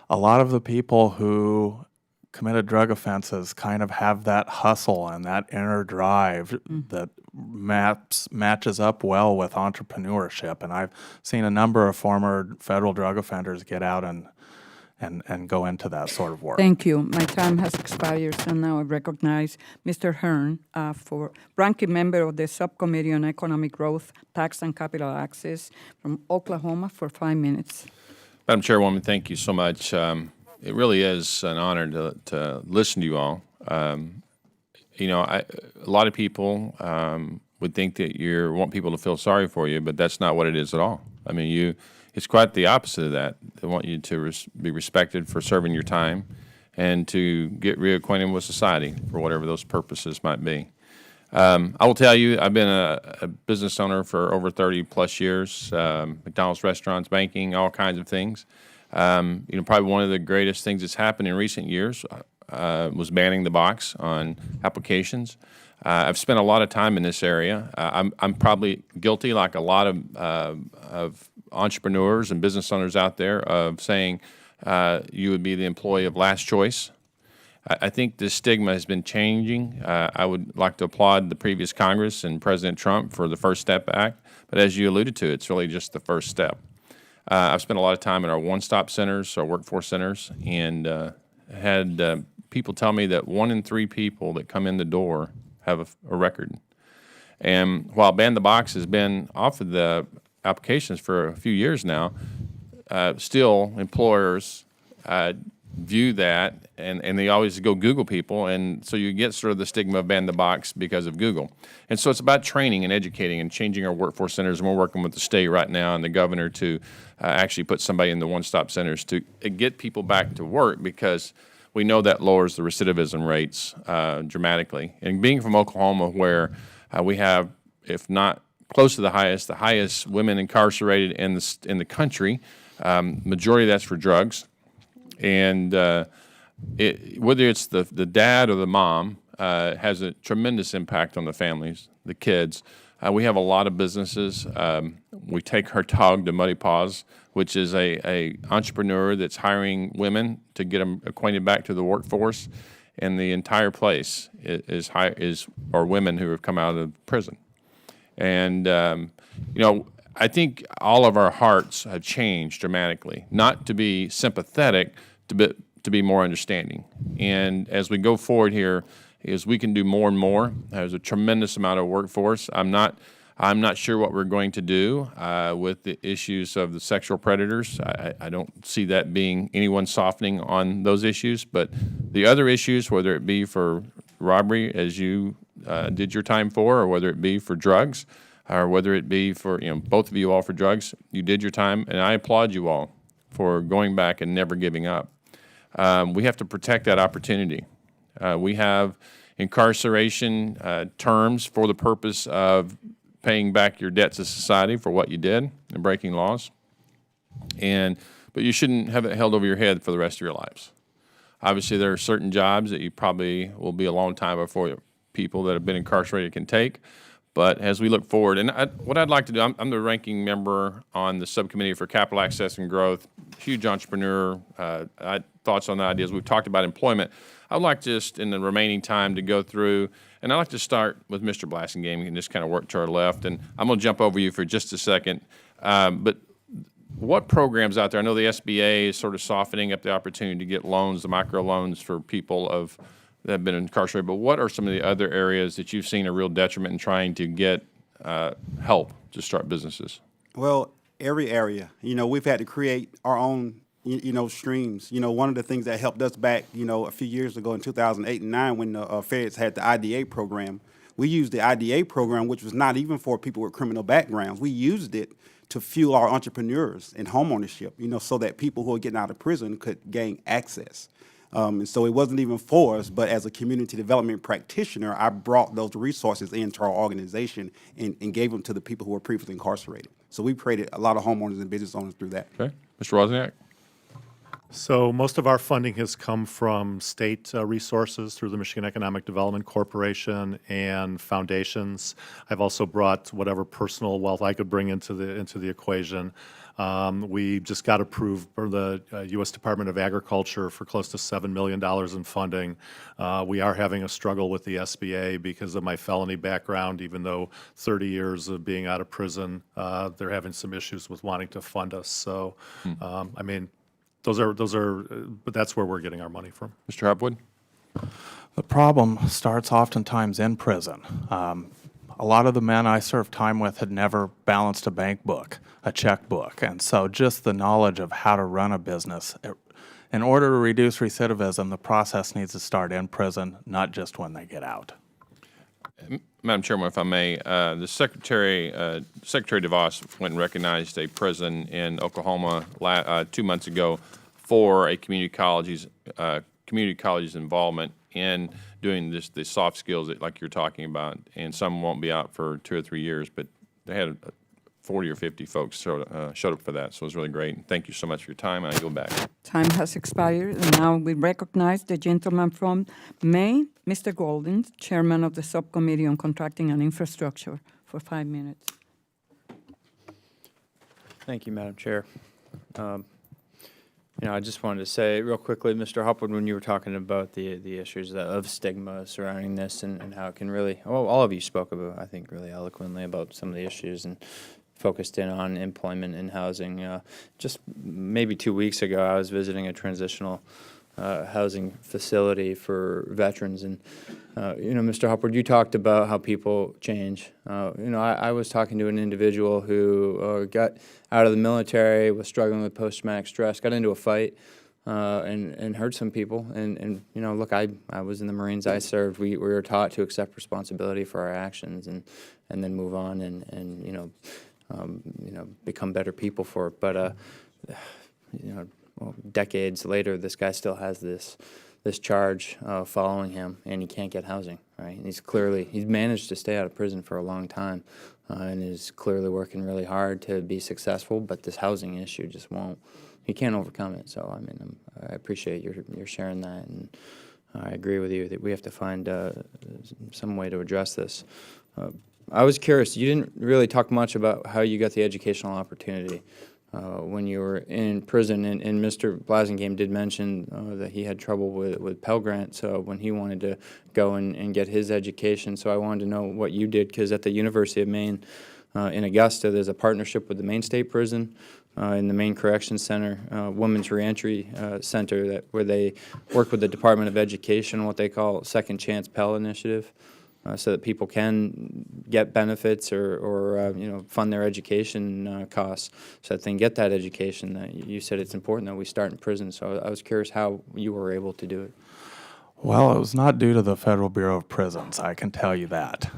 A lot of the people who committed drug offenses kind of have that hustle and that inner drive that matches up well with entrepreneurship. And I've seen a number of former federal drug offenders get out and go into that sort of work. Thank you. My time has expired, so now I recognize Mr. Hearn for ranking member of the Subcommittee on Economic Growth, Tax and Capital Access from Oklahoma for 5 minutes. Madam Chairwoman, thank you so much. It really is an honor to listen to you all. A lot of people would think that you want people to feel sorry for you, but that's not what it is at all. I mean, it's quite the opposite of that. They want you to be respected for serving your time and to get reacquainted with society for whatever those purposes might be. I will tell you, I've been a business owner for over 30-plus years, McDonald's restaurants, banking, all kinds of things. Probably one of the greatest things that's happened in recent years was banning the box on applications. I've spent a lot of time in this area. I'm probably guilty, like a lot of entrepreneurs and business owners out there, of saying you would be the employee of last choice. I think this stigma has been changing. I would like to applaud the previous Congress and President Trump for the First Step Act, but as you alluded to, it's really just the first step. I've spent a lot of time in our one-stop centers, our workforce centers, and had people tell me that 1 in 3 people that come in the door have a record. And while Ban the Box has been off of the applications for a few years now, still employers view that, and they always go Google people, and so you get sort of the stigma of Ban the Box because of Google. And so it's about training and educating and changing our workforce centers, and we're working with the state right now and the governor to actually put somebody in the one-stop centers to get people back to work, because we know that lowers the recidivism rates dramatically. And being from Oklahoma, where we have, if not close to the highest women incarcerated in the country, majority of that's for drugs. And whether it's the dad or the mom, has a tremendous impact on the families, the kids. We have a lot of businesses. We take our dog to Muddy Paws, which is a entrepreneur that's hiring women to get them acquainted back to the workforce, and the entire place are women who have come out of prison. And I think all of our hearts have changed dramatically, not to be sympathetic, to be more understanding. And as we go forward here, is we can do more and more. There's a tremendous amount of workforce. I'm not sure what we're going to do with the issues of the sexual predators. I don't see that being anyone softening on those issues. But the other issues, whether it be for robbery, as you did your time for, or whether it be for drugs, or whether it be for, both of you all for drugs, you did your time, and I applaud you all for going back and never giving up. We have to protect that opportunity. We have incarceration terms for the purpose of paying back your debt to society for what you did and breaking laws. But you shouldn't have it held over your head for the rest of your lives. Obviously, there are certain jobs that you probably will be a long time before people that have been incarcerated can take. But as we look forward, and what I'd like to do, I'm the ranking member on the Subcommittee for Capital Access and Growth, huge entrepreneur, thoughts on the ideas. We've talked about employment. I'd like just in the remaining time to go through, and I'd like to start with Mr. Blasingame and just kind of work to our left. And I'm going to jump over you for just a second. But what programs out there? I know the SBA is sort of softening up the opportunity to get loans, the micro loans for people that have been incarcerated, but what are some of the other areas that you've seen a real detriment in trying to get help to start businesses? Well, every area. We've had to create our own, streams. One of the things that helped us back, a few years ago in 2008 and 2009 when the feds had the IDA program, we used the IDA program, which was not even for people with criminal backgrounds. We used it to fuel our entrepreneurs in homeownership, so that people who are getting out of prison could gain access. And so it wasn't even for us, but as a community development practitioner, I brought those resources into our organization and gave them to the people who were previously incarcerated. So we created a lot of homeowners and business owners through that. Okay. Mr. Wozniak? So most of our funding has come from state resources through the Michigan Economic Development Corporation and foundations. I've also brought whatever personal wealth I could bring into the equation. We just got approved for the U.S. Department of Agriculture for close to $7 million in funding. We are having a struggle with the SBA because of my felony background. Even though 30 years of being out of prison, they're having some issues with wanting to fund us. So, those are, but that's where we're getting our money from. Mr. Hopwood? The problem starts oftentimes in prison. A lot of the men I served time with had never balanced a bank book, a checkbook, and so just the knowledge of how to run a business. In order to reduce recidivism, the process needs to start in prison, not just when they get out. Madam Chairman, if I may, the Secretary DeVos went and recognized a prison in Oklahoma 2 months ago for a community college's involvement in doing the soft skills that, like you're talking about, and some won't be out for 2 or 3 years, but they had 40 or 50 folks showed up for that, so it was really great. And thank you so much for your time, and I yield back. Time has expired, and now we recognize the gentleman from Maine, Mr. Golden, Chairman of the Subcommittee on Contracting and Infrastructure, for 5 minutes. Thank you, Madam Chair. I just wanted to say real quickly, Mr. Hopwood, when you were talking about the issues of stigma surrounding this and how it can really, all of you spoke about, I think, really eloquently about some of the issues and focused in on employment and housing. Just maybe 2 weeks ago, I was visiting a transitional housing facility for veterans. And, Mr. Hopwood, you talked about how people change. I was talking to an individual who got out of the military, was struggling with post-traumatic stress, got into a fight, and hurt some people. And look, I was in the Marines. I served. We were taught to accept responsibility for our actions and then move on and become better people for it. But, decades later, this guy still has this charge following him, and he can't get housing, right? And he's managed to stay out of prison for a long time, and is clearly working really hard to be successful, but this housing issue just he can't overcome it. So, I appreciate your sharing that, and I agree with you that we have to find some way to address this. I was curious, you didn't really talk much about how you got the educational opportunity when you were in prison, and Mr. Blasingame did mention that he had trouble with Pell Grant when he wanted to go and get his education. So I wanted to know what you did, because at the University of Maine in Augusta, there's a partnership with the Maine State Prison in the Maine Correction Center, Women's Reentry Center, where they work with the Department of Education, what they call Second Chance Pell Initiative. So that people can get benefits or fund their education costs, so that they can get that education. You said it's important that we start in prison, so I was curious how you were able to do it. Well, it was not due to the Federal Bureau of Prisons, I can tell you that.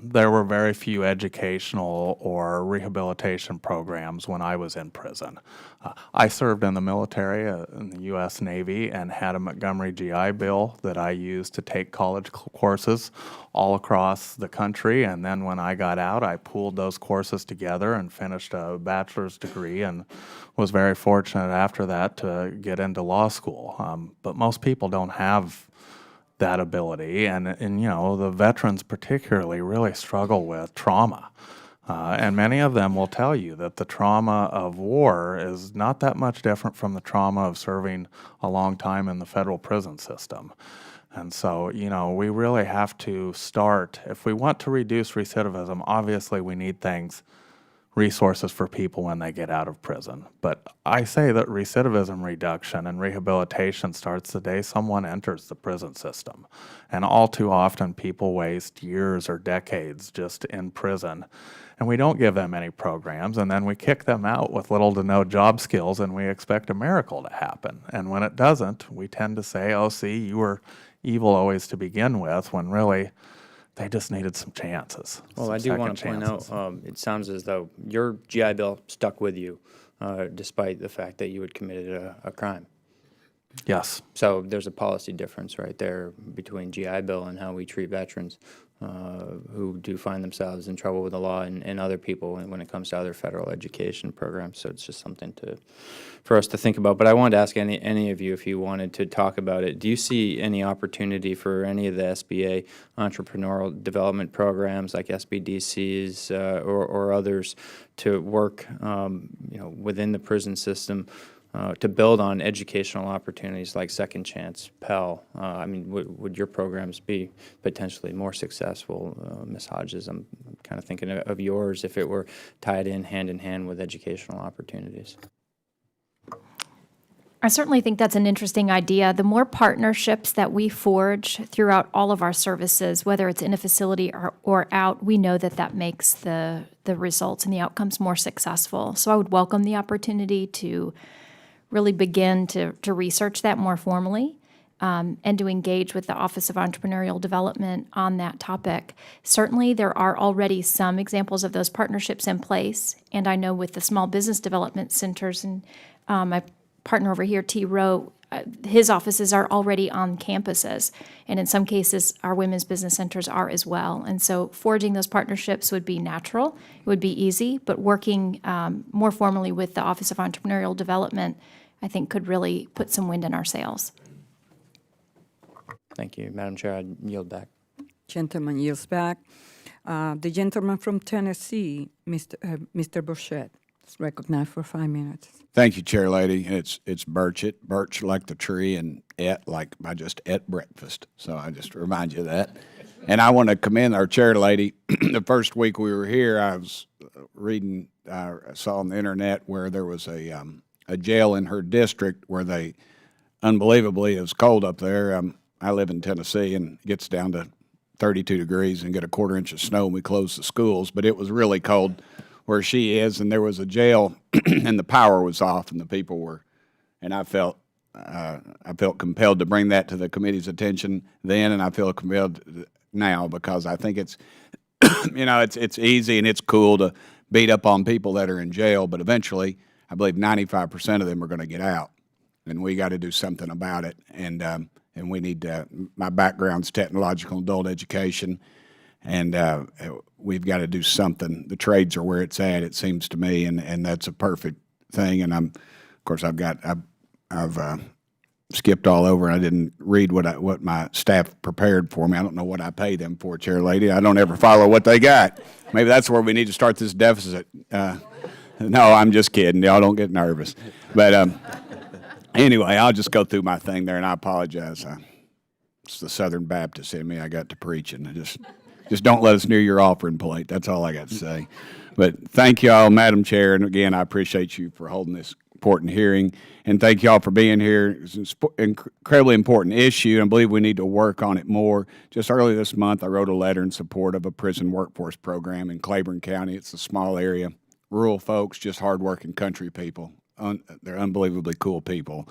There were very few educational or rehabilitation programs when I was in prison. I served in the military in the U.S. Navy and had a Montgomery GI Bill that I used to take college courses all across the country, and then when I got out, I pooled those courses together and finished a bachelor's degree, and was very fortunate after that to get into law school. But most people don't have that ability, and the veterans particularly really struggle with trauma. And many of them will tell you that the trauma of war is not that much different from the trauma of serving a long time in the federal prison system. And so, we really have to start, if we want to reduce recidivism, obviously we need resources for people when they get out of prison. But I say that recidivism reduction and rehabilitation starts the day someone enters the prison system. And all too often people waste years or decades just in prison, and we don't give them any programs, and then we kick them out with little to no job skills, and we expect a miracle to happen. And when it doesn't, we tend to say, oh, see, you were evil always to begin with, when really they just needed some chances. Well, I do want to point out, it sounds as though your GI Bill stuck with you, despite the fact that you had committed a crime. Yes. So there's a policy difference right there between GI Bill and how we treat veterans who do find themselves in trouble with the law, and other people when it comes to other federal education programs. So it's just something for us to think about. But I wanted to ask any of you, if you wanted to talk about it, do you see any opportunity for any of the SBA entrepreneurial development programs like SBDCs or others to work within the prison system to build on educational opportunities like Second Chance, Pell? Would your programs be potentially more successful, Ms. Hodges? I'm kind of thinking of yours if it were tied in hand with educational opportunities. I certainly think that's an interesting idea. The more partnerships that we forge throughout all of our services, whether it's in a facility or out, we know that makes the results and the outcomes more successful. So I would welcome the opportunity to really begin to research that more formally and to engage with the Office of Entrepreneurial Development on that topic. Certainly, there are already some examples of those partnerships in place, and I know with the small business development centers, and I partner over here, T. Rowe, his offices are already on campuses, and in some cases, our women's business centers are as well. And so forging those partnerships would be natural, it would be easy, but working more formally with the Office of Entrepreneurial Development, I think could really put some wind in our sails. Thank you, Madam Chair. I yield back. Gentleman yields back. The gentleman from Tennessee, Mr. Burchett, is recognized for 5 minutes. Thank you, Chair Lady. It's Burchett, birch like the tree, and et like I just ate breakfast. So I just remind you of that. And I want to commend our Chair Lady. The first week we were here, I was reading, I saw on the internet where there was a jail in her district where they, unbelievably, it was cold up there. I live in Tennessee, and it gets down to 32 degrees and get a quarter inch of snow, and we close the schools. But it was really cold where she is, and there was a jail, and the power was off, and the people were, and I felt compelled to bring that to the committee's attention then, and I feel compelled now because I think it's, it's easy and it's cool to beat up on people that are in jail, but eventually, I believe 95% of them are going to get out, and we got to do something about it. And we need to, my background's technological adult education, and we've got to do something. The trades are where it's at, it seems to me, and that's a perfect thing. And of course, I've skipped all over. I didn't read what my staff prepared for me. I don't know what I pay them for, Chair Lady. I don't ever follow what they got. Maybe that's where we need to start this deficit. No, I'm just kidding. Y'all don't get nervous. But anyway, I'll just go through my thing there, and I apologize. It's the Southern Baptist in me. I got to preaching. Just don't let us near your offering plate. That's all I got to say. But thank you all, Madam Chair, and again, I appreciate you for holding this important hearing, and thank you all for being here. It's an incredibly important issue, and I believe we need to work on it more. Just earlier this month, I wrote a letter in support of a prison workforce program in Claiborne County. It's a small area, rural folks, just hardworking country people. They're unbelievably cool people,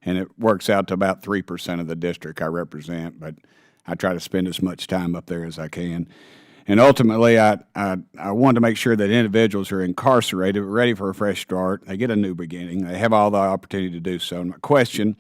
and it works out to about 3% of the district I represent, but I try to spend as much time up there as I can. And ultimately, I want to make sure that individuals who are incarcerated, ready for a fresh start, they get a new beginning. They have all the opportunity to do so. And my question,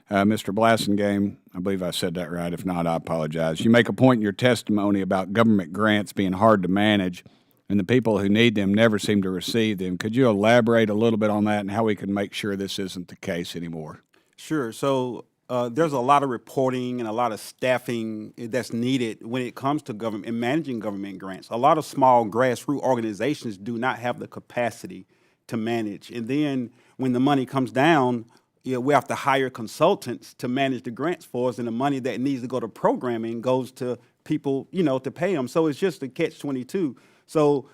Mr. Blassingame, I believe I said that right. If not, I apologize. You make a point in your testimony about government grants being hard to manage, and the people who need them never seem to receive them. Could you elaborate a little bit on that and how we can make sure this isn't the case anymore? Sure. So there's a lot of reporting and a lot of staffing that's needed when it comes to government and managing government grants. A lot of small grassroots organizations do not have the capacity to manage. And then when the money comes down, we have to hire consultants to manage the grants for us, and the money that needs to go to programming goes to people, to pay them. So it's just a catch-22. So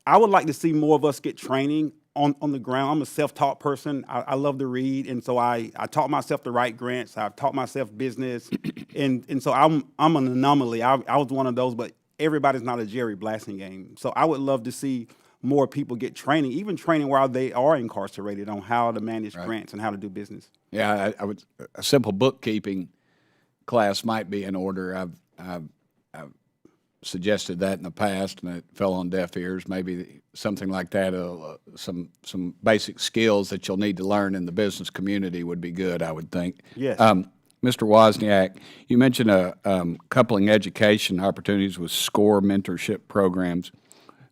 I would like to see more of us get training on the ground. I'm a self-taught person. I love to read, and so I taught myself to write grants. I've taught myself business, and so I'm an anomaly. I was one of those, but everybody's not a Jerry Blassingame. So I would love to see more people get training, even training while they are incarcerated, on how to manage grants and how to do business. Yeah, I would. A simple bookkeeping class might be in order. I've suggested that in the past, and it fell on deaf ears. Maybe something like that, some basic skills that you'll need to learn in the business community would be good, I would think. Yes. Mr. Wozniak, you mentioned coupling education opportunities with SCORE mentorship programs.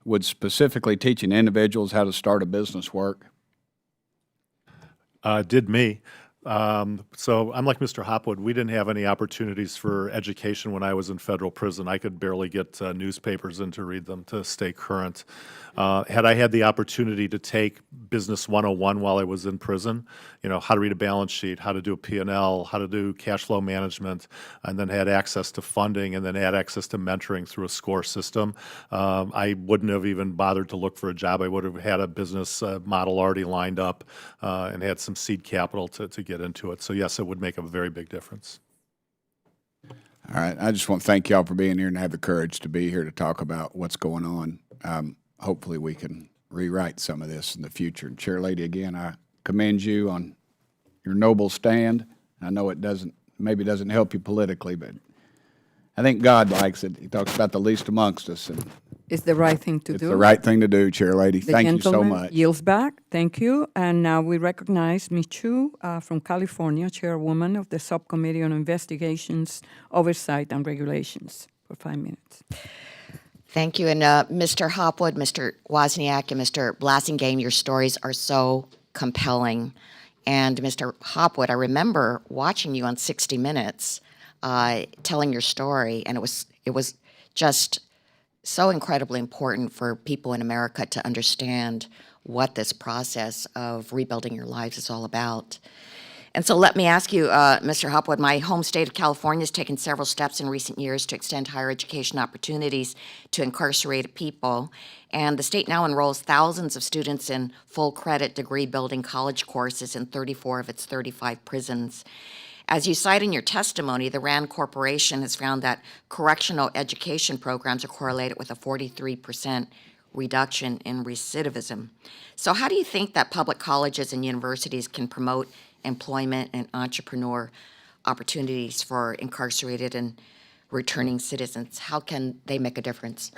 Would specifically teaching individuals how to start a business work? Did me. So I'm like Mr. Hopwood. We didn't have any opportunities for education when I was in federal prison. I could barely get newspapers in to read them to stay current. Had I had the opportunity to take Business 101 while I was in prison, how to read a balance sheet, how to do a P&L, how to do cash flow management, and then had access to funding and then had access to mentoring through a SCORE system, I wouldn't have even bothered to look for a job. I would have had a business model already lined up and had some seed capital to get into it. So yes, it would make a very big difference. All right. I just want to thank y'all for being here and have the courage to be here to talk about what's going on. Hopefully we can rewrite some of this in the future. And Chair Lady, again, I commend you on your noble stand. I know it maybe doesn't help you politically, but I think God likes it. He talks about the least amongst us, and It's the right thing to it's do. the right thing to do, Chair Lady. The Thank you so gentleman much. yields back. Thank you. And now we recognize Ms. Chu from California, Chairwoman of the Subcommittee on Investigations, Oversight, and Regulations, for 5 minutes. Thank you. And Mr. Hopwood, Mr. Wozniak, and Mr. Blassingame, your stories are so compelling. And Mr. Hopwood, I remember watching you on 60 Minutes, telling your story, and it was just so incredibly important for people in America to understand what this process of rebuilding your lives is all about. And so let me ask you, Mr. Hopwood, my home state of California has taken several steps in recent years to extend higher education opportunities to incarcerated people. And the state now enrolls thousands of students in full credit degree building college courses in 34 of its 35 prisons. As you cite in your testimony, the RAND Corporation has found that correctional education programs are correlated with a 43% reduction in recidivism. So how do you think that public colleges and universities can promote employment and entrepreneur opportunities for incarcerated and returning citizens? How can they make a difference?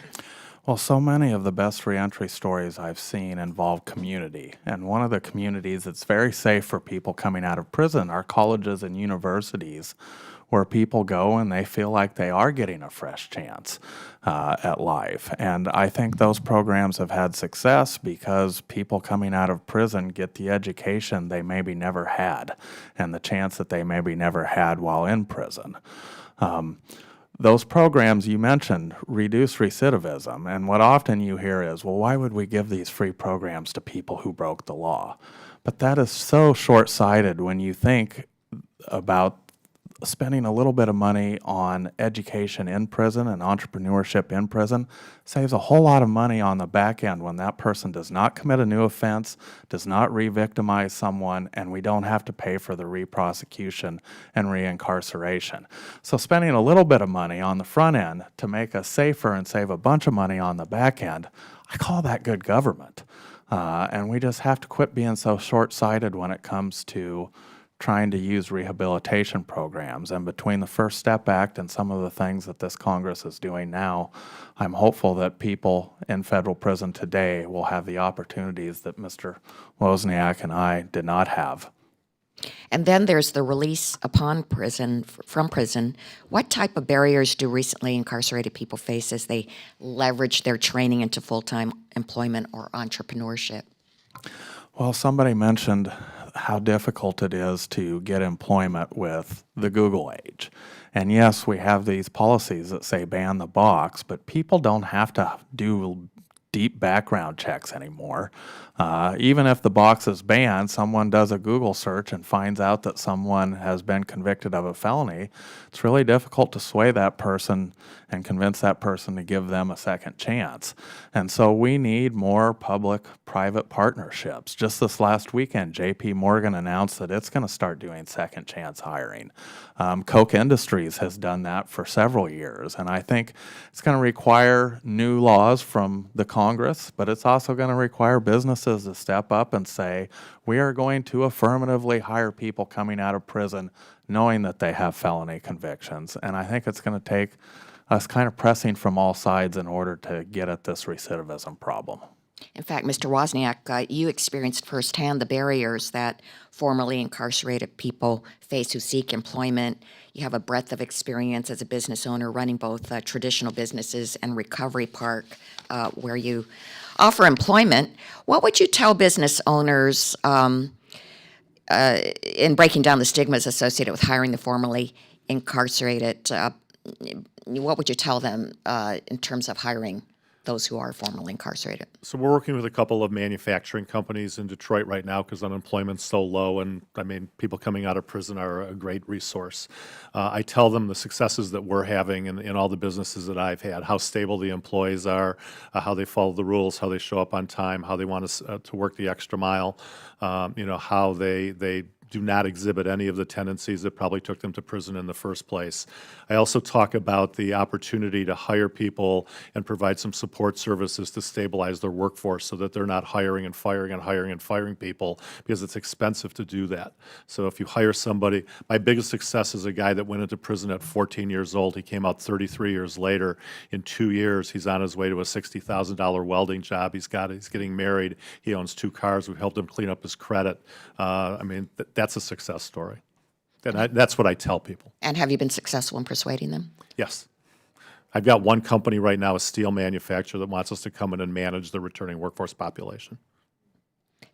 Well, so many of the best reentry stories I've seen involve community. And one of the communities that's very safe for people coming out of prison are colleges and universities, where people go and they feel like they are getting a fresh chance at life. And I think those programs have had success because people coming out of prison get the education they maybe never had and the chance that they maybe never had while in prison. Those programs you mentioned reduce recidivism, and what often you hear is, well, why would we give these free programs to people who broke the law? But that is so short-sighted when you think about spending a little bit of money on education in prison and entrepreneurship in prison saves a whole lot of money on the back end when that person does not commit a new offense, does not re-victimize someone, and we don't have to pay for the re-prosecution and re-incarceration. So spending a little bit of money on the front end to make us safer and save a bunch of money on the back end, I call that good government. And we just have to quit being so short-sighted when it comes to trying to use rehabilitation programs. And between the First Step Act and some of the things that this Congress is doing now, I'm hopeful that people in federal prison today will have the opportunities that Mr. Wozniak and I did not have. And then there's the release upon prison, from prison. What type of barriers do recently incarcerated people face as they leverage their training into full-time employment or entrepreneurship? Well, somebody mentioned how difficult it is to get employment with the Google age. And yes, we have these policies that say ban the box, but people don't have to do deep background checks anymore. Even if the box is banned, someone does a Google search and finds out that someone has been convicted of a felony. It's really difficult to sway that person and convince that person to give them a second chance. And so we need more public-private partnerships. Just this last weekend, J.P. Morgan announced that it's going to start doing second chance hiring. Koch Industries has done that for several years, and I think it's going to require new laws from the Congress, but it's also going to require businesses to step up and say, we are going to affirmatively hire people coming out of prison knowing that they have felony convictions. And I think it's going to take us kind of pressing from all sides in order to get at this recidivism problem. In fact, Mr. Wozniak, you experienced firsthand the barriers that formerly incarcerated people face who seek employment. You have a breadth of experience as a business owner running both traditional businesses and Recovery Park, where you offer employment. What would you tell business owners in breaking down the stigmas associated with hiring the formerly incarcerated? What would you tell them in terms of hiring those who are formerly incarcerated? So we're working with a couple of manufacturing companies in Detroit right now because unemployment's so low, and I mean, people coming out of prison are a great resource. I tell them the successes that we're having in all the businesses that I've had, how stable the employees are, how they follow the rules, how they show up on time, how they want us to work the extra mile, how they do not exhibit any of the tendencies that probably took them to prison in the first place. I also talk about the opportunity to hire people and provide some support services to stabilize their workforce so that they're not hiring and firing and hiring and firing people, because it's expensive to do that. So if you hire somebody, my biggest success is a guy that went into prison at 14 years old. He came out 33 years later. In 2 years, he's on his way to a $60,000 welding job. He's getting married. He owns 2 cars. We've helped him clean up his credit. That's a success story. And that's what I tell people. And have you been successful in persuading them? Yes. I've got one company right now, a steel manufacturer, that wants us to come in and manage the returning workforce population.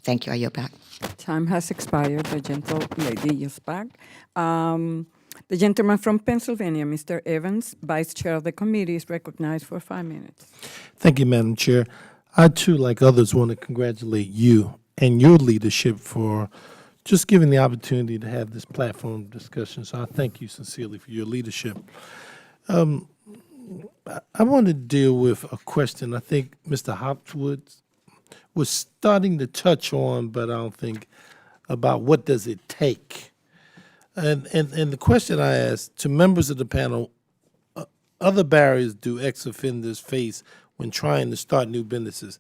Thank you. I yield back. Time has expired. The gentle lady is back. The gentleman from Pennsylvania, Mr. Evans, Vice Chair of the committee, is recognized for 5 minutes. Thank you, Madam Chair. I, too, like others, want to congratulate you and your leadership for just giving the opportunity to have this platform discussion. So I thank you sincerely for your leadership. I want to deal with a question I think Mr. Hopwood was starting to touch on, but I don't think, about what does it take. And the question I asked to members of the panel, other barriers do ex-offenders face when trying to start new businesses?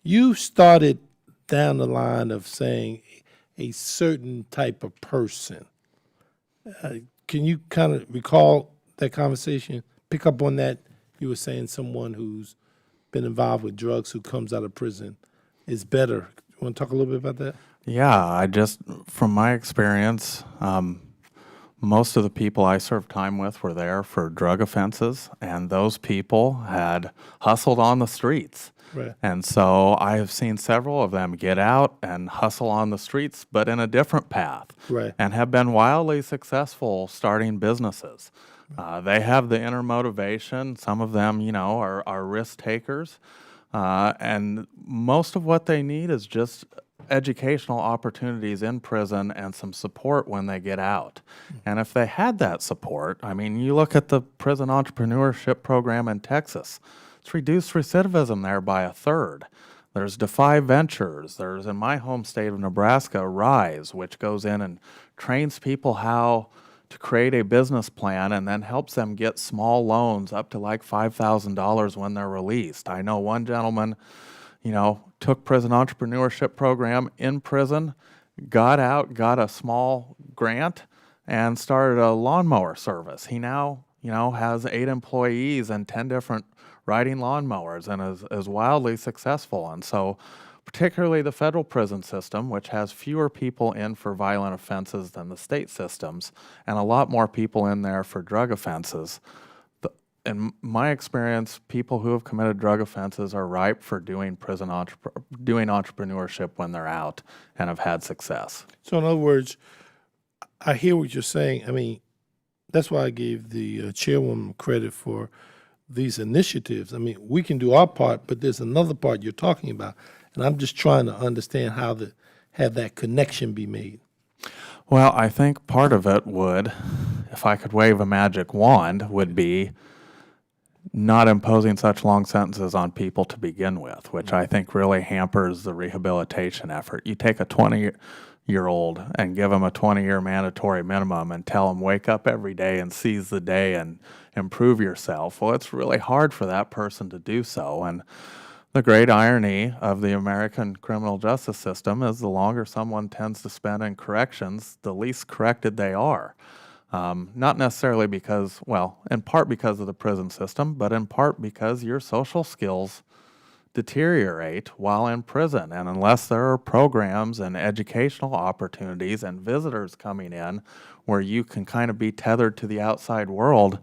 You started down the line of saying a certain type of person. Can you kind of recall that conversation? Pick up on that. You were saying someone who's been involved with drugs who comes out of prison is better. You want to talk a little bit about that? Yeah, from my experience, most of the people I served time with were there for drug offenses, and those people had hustled on the streets. Right. And so I have seen several of them get out and hustle on the streets, but in a different path. Right. And have been wildly successful starting businesses. They have the inner motivation. Some of them, are risk takers. And most of what they need is just educational opportunities in prison and some support when they get out. And if they had that support, you look at the prison entrepreneurship program in Texas. It's reduced recidivism there by 1/3. There's Defy Ventures. There's, in my home state of Nebraska, RISE, which goes in and trains people how to create a business plan and then helps them get small loans up to like $5,000 when they're released. I know one gentleman, took prison entrepreneurship program in prison, got out, got a small grant, and started a lawnmower service. He now, has 8 employees and 10 different riding lawnmowers and is wildly successful. And so particularly the federal prison system, which has fewer people in for violent offenses than the state systems, and a lot more people in there for drug offenses. In my experience, people who have committed drug offenses are ripe for doing doing entrepreneurship when they're out and have had success. So in other words, I hear what you're saying. That's why I gave the chairwoman credit for these initiatives. We can do our part, but there's another part you're talking about. And I'm just trying to understand how to have that connection be made. Well, I think part of it would, if I could wave a magic wand, would be not imposing such long sentences on people to begin with, which I think really hampers the rehabilitation effort. You take a 20-year-old and give them a 20-year mandatory minimum and tell them wake up every day and seize the day and improve yourself. Well, it's really hard for that person to do so. And the great irony of the American criminal justice system is the longer someone tends to spend in corrections, the least corrected they are. Not necessarily because, in part because of the prison system, but in part because your social skills deteriorate while in prison. And unless there are programs and educational opportunities and visitors coming in where you can kind of be tethered to the outside world,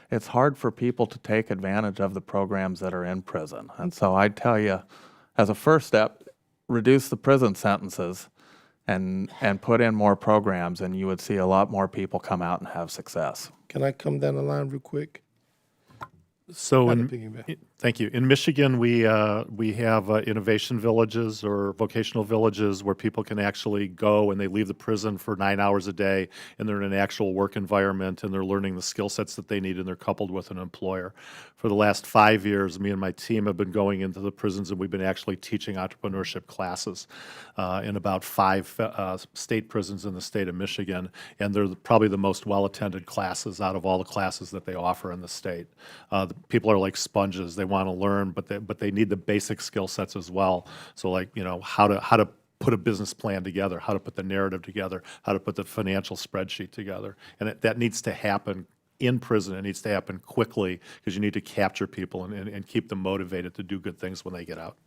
it's hard for people to take advantage of the programs that are in prison. And so I'd tell you, as a first step, reduce the prison sentences and put in more programs, and you would see a lot more people come out and have success. Can I come down the line real quick? So, Not to piggyback. Thank you. In Michigan, we have innovation villages or vocational villages where people can actually go and they leave the prison for 9 hours a day, and they're in an actual work environment, and they're learning the skill sets that they need, and they're coupled with an employer. For the last 5 years, me and my team have been going into the prisons, and we've been actually teaching entrepreneurship classes in about 5 state prisons in the state of Michigan, and they're probably the most well-attended classes out of all the classes that they offer in the state. The people are like sponges. They want to learn, but they need the basic skill sets as well. So, like, how to put a business plan together, how to put the narrative together, how to put the financial spreadsheet together, and that needs to happen in prison. It needs to happen quickly because you need to capture people and keep them motivated to do good things when they get out.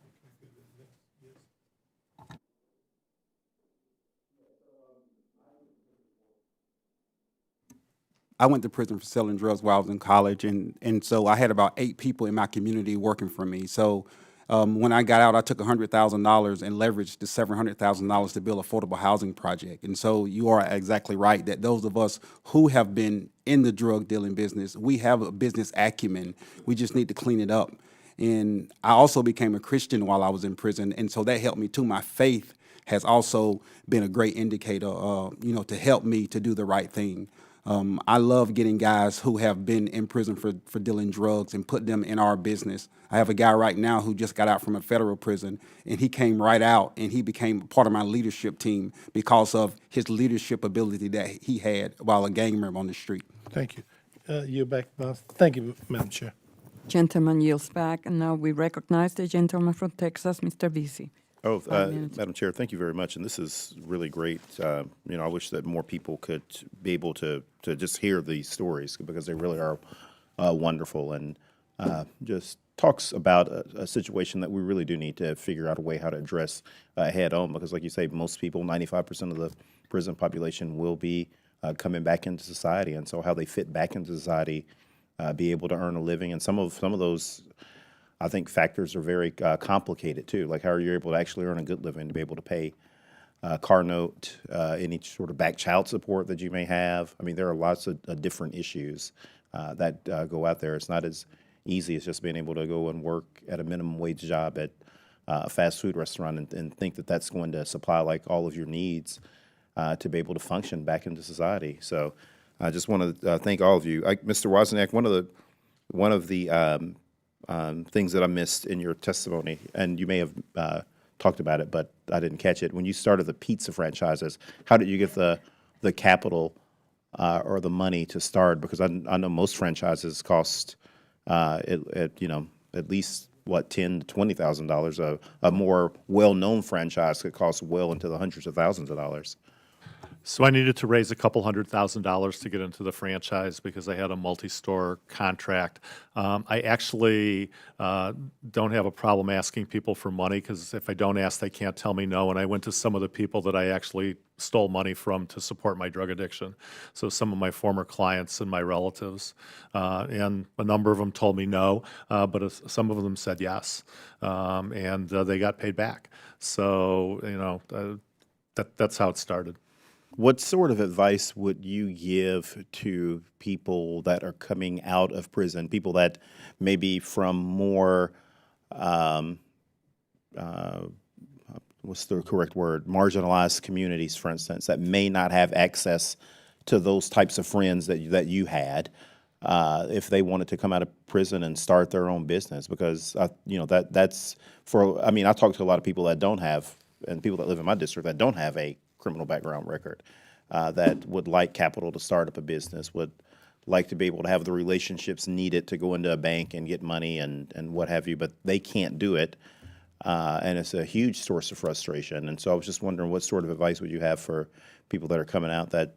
I went to prison for selling drugs while I was in college, and so I had about 8 people in my community working for me. So when I got out, I took $100,000 and leveraged the $700,000 to build an affordable housing project. And so you are exactly right that those of us who have been in the drug dealing business, we have a business acumen. We just need to clean it up. And I also became a Christian while I was in prison, and so that helped me too. My faith has also been a great indicator, to help me to do the right thing. I love getting guys who have been in prison for dealing drugs and put them in our business. I have a guy right now who just got out from a federal prison, and he came right out, and he became part of my leadership team because of his leadership ability that he had while a gang member on the street. Thank you. You're back, boss. Thank you, Madam Chair. Gentleman yields back, and now we recognize the gentleman from Texas, Mr. Vesey. Oh, 5 minutes. Madam Chair, thank you very much, and this is really great. I wish that more people could be able to just hear these stories because they really are wonderful, and just talks about a situation that we really do need to figure out a way how to address head on, because like you say, most people, 95% of the prison population will be coming back into society, and so how they fit back into society, be able to earn a living, and some of those, I think, factors are very complicated too. Like, how are you able to actually earn a good living to be able to pay car note, any sort of back child support that you may have? I mean, there are lots of different issues that go out there. It's not as easy as just being able to go and work at a minimum wage job at a fast food restaurant and think that that's going to supply like all of your needs to be able to function back into society. So I just want to thank all of you. Mr. Wozniak, one of the things that I missed in your testimony, and you may have talked about it, but I didn't catch it. When you started the pizza franchises, how did you get the capital or the money to start? Because I know most franchises cost at least $10,000 to $20,000. A more well-known franchise could cost well into the hundreds of thousands of dollars. So I needed to raise a couple $100,000 to get into the franchise because I had a multi-store contract. I actually don't have a problem asking people for money because if I don't ask, they can't tell me no. And I went to some of the people that I actually stole money from to support my drug addiction. So some of my former clients and my relatives. And a number of them told me no, but some of them said yes. And they got paid back. So, that's how it started. What sort of advice would you give to people that are coming out of prison, people that may be from more, what's the correct word, marginalized communities, for instance, that may not have access to those types of friends that you had, if they wanted to come out of prison and start their own business? Because, that's I talk to a lot of people that don't have, and people that live in my district that don't have a criminal background record, that would like capital to start up a business, would like to be able to have the relationships needed to go into a bank and get money and what have you, but they can't do it. And it's a huge source of frustration. And so I was just wondering, what sort of advice would you have for people that are coming out that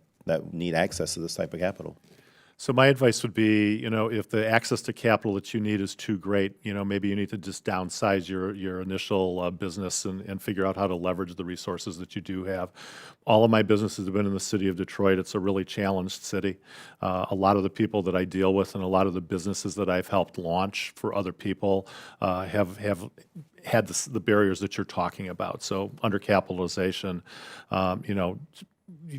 need access to this type of capital? So my advice would be, if the access to capital that you need is too great, maybe you need to just downsize your initial business and figure out how to leverage the resources that you do have. All of my businesses have been in the city of Detroit. It's a really challenged city. A lot of the people that I deal with and a lot of the businesses that I've helped launch for other people have had the barriers that you're talking about. So undercapitalization, you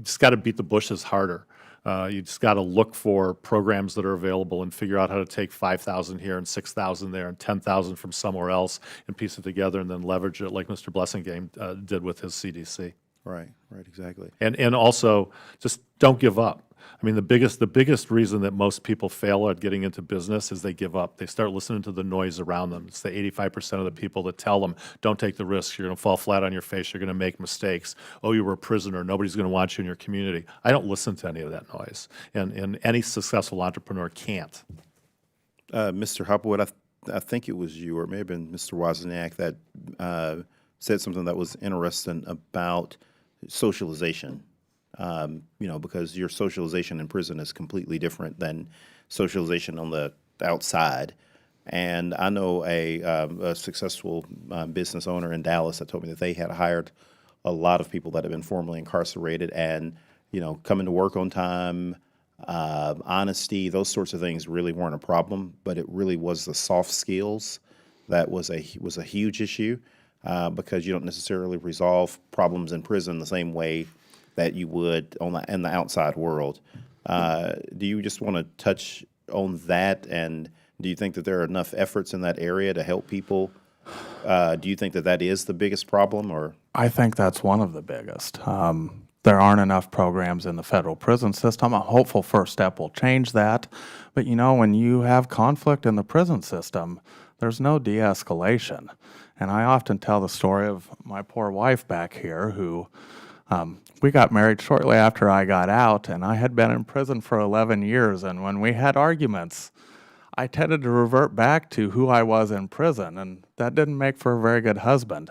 just got to beat the bushes harder. You just got to look for programs that are available and figure out how to take 5,000 here and 6,000 there and 10,000 from somewhere else and piece it together and then leverage it like Mr. Blessingame did with his CDC. Right, exactly. And also, just don't give up. I mean, the biggest reason that most people fail at getting into business is they give up. They start listening to the noise around them. It's the 85% of the people that tell them, don't take the risks. You're going to fall flat on your face. You're going to make mistakes. Oh, you were a prisoner. Nobody's going to want you in your community. I don't listen to any of that noise. And any successful entrepreneur can't. Mr. Hopwood, I think it was you, or it may have been Mr. Wozniak, that said something that was interesting about socialization. Because your socialization in prison is completely different than socialization on the outside. And I know a successful business owner in Dallas that told me that they had hired a lot of people that had been formerly incarcerated, and coming to work on time, honesty, those sorts of things really weren't a problem. But it really was the soft skills that was a huge issue, because you don't necessarily resolve problems in prison the same way that you would in the outside world. Do you just want to touch on that, and do you think that there are enough efforts in that area to help people? Do you think that that is the biggest problem, or? I think that's one of the biggest. There aren't enough programs in the federal prison system. A hopeful first step will change that. But when you have conflict in the prison system, there's no de-escalation. And I often tell the story of my poor wife back here who we got married shortly after I got out, and I had been in prison for 11 years, and when we had arguments, I tended to revert back to who I was in prison, and that didn't make for a very good husband.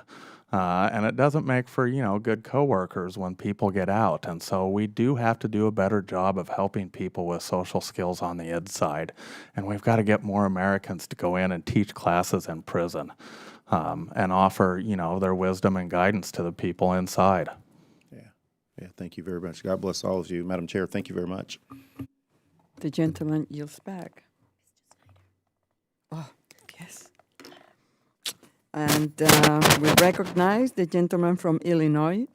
And it doesn't make for, good coworkers when people get out. And so we do have to do a better job of helping people with social skills on the inside. And we've got to get more Americans to go in and teach classes in prison, and offer, their wisdom and guidance to the people inside. Yeah, thank you very much. God bless all of you. Madam Chair, thank you very much. The gentleman yields back. Oh, yes. And we recognize the gentleman from Illinois,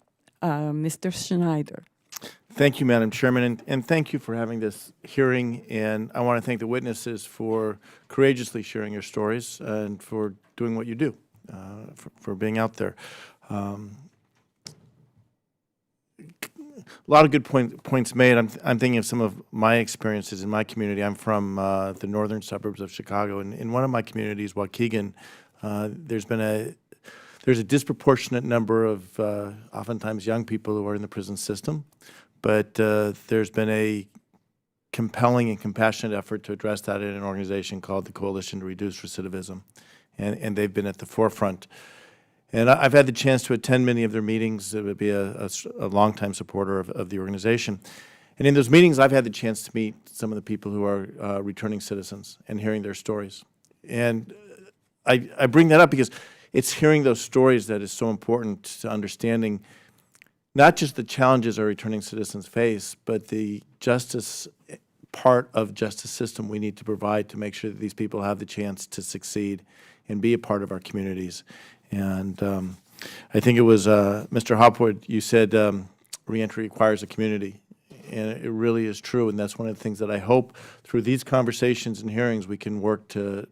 Mr. Schneider. Thank you, Madam Chairman, and thank you for having this hearing. And I want to thank the witnesses for courageously sharing your stories and for doing what you do, for being out there. A lot of good points made. I'm thinking of some of my experiences in my community. I'm from the northern suburbs of Chicago, and in one of my communities, Waukegan, there's a disproportionate number of oftentimes young people who are in the prison system, but there's been a compelling and compassionate effort to address that in an organization called the Coalition to Reduce Recidivism, and they've been at the forefront. And I've had the chance to attend many of their meetings. It would be a longtime supporter of the organization. And in those meetings, I've had the chance to meet some of the people who are returning citizens and hearing their stories. And I bring that up because it's hearing those stories that is so important to understanding not just the challenges our returning citizens face, but the justice part of justice system we need to provide to make sure that these people have the chance to succeed and be a part of our communities. And I think it was Mr. Hopwood, you said reentry requires a community, and it really is true, and that's one of the things that I hope through these conversations and hearings we can work to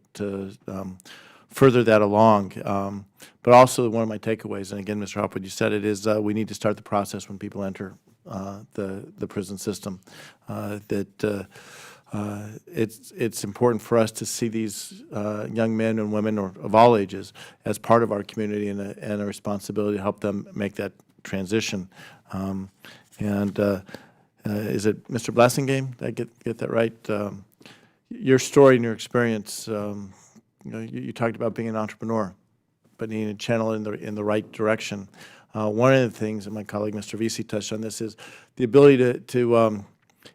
further that along. But also one of my takeaways, and again, Mr. Hopwood, you said it, is we need to start the process when people enter the prison system. It's important for us to see these young men and women of all ages as part of our community and a responsibility to help them make that transition. Is it Mr. Blessingame? Did I get that right? Your story and your experience, you talked about being an entrepreneur, but needing a channel in the right direction. One of the things, and my colleague Mr. Vesey touched on this, is the ability to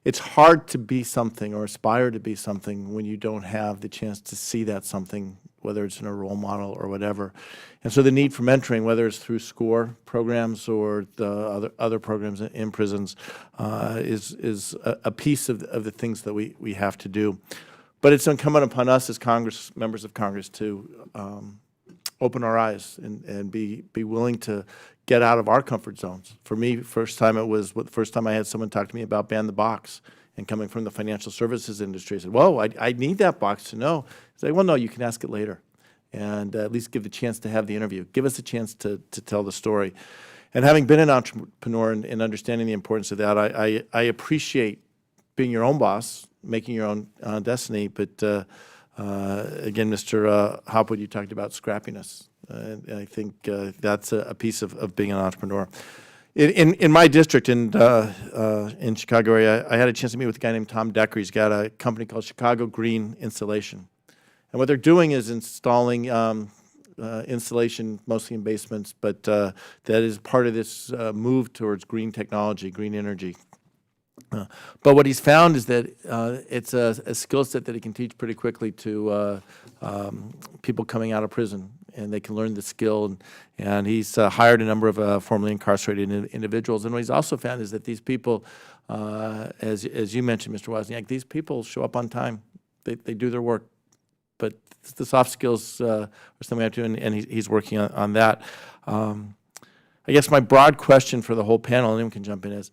it's hard to be something or aspire to be something when you don't have the chance to see that something, whether it's in a role model or whatever. And so the need for mentoring, whether it's through SCORE programs or the other programs in prisons, is a piece of the things that we have to do. But it's incumbent upon us as members of Congress to open our eyes and be willing to get out of our comfort zones. For me, the first time I had someone talk to me about ban the box, and coming from the financial services industry, I said, whoa, I need that box to know. He's like, well, no, you can ask it later, and at least give the chance to have the interview. Give us a chance to tell the story. And having been an entrepreneur and understanding the importance of that, I appreciate being your own boss, making your own destiny. But again, Mr. Hopwood, you talked about scrappiness. And I think that's a piece of being an entrepreneur. In my district in Chicago area, I had a chance to meet with a guy named Tom Decker. He's got a company called Chicago Green Insulation. And what they're doing is installing insulation, mostly in basements, but that is part of this move towards green technology, green energy. But what he's found is that it's a skill set that he can teach pretty quickly to people coming out of prison, and they can learn the skill. And he's hired a number of formerly incarcerated individuals. And what he's also found is that these people, as you mentioned, Mr. Wozniak, these people show up on time. They do their work. But the soft skills are something we have to do, and he's working on that. I guess my broad question for the whole panel, and anyone can jump in, is,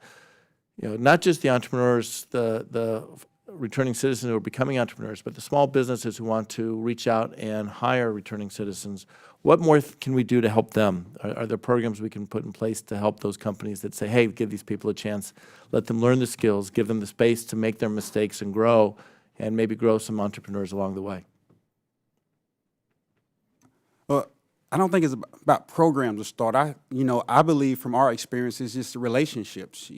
not just the entrepreneurs, the returning citizens who are becoming entrepreneurs, but the small businesses who want to reach out and hire returning citizens. What more can we do to help them? Are there programs we can put in place to help those companies that say, hey, give these people a chance, let them learn the skills, give them the space to make their mistakes and grow, and maybe grow some entrepreneurs along the way? Well, I don't think it's about programs to start. I believe from our experiences, just the relationships.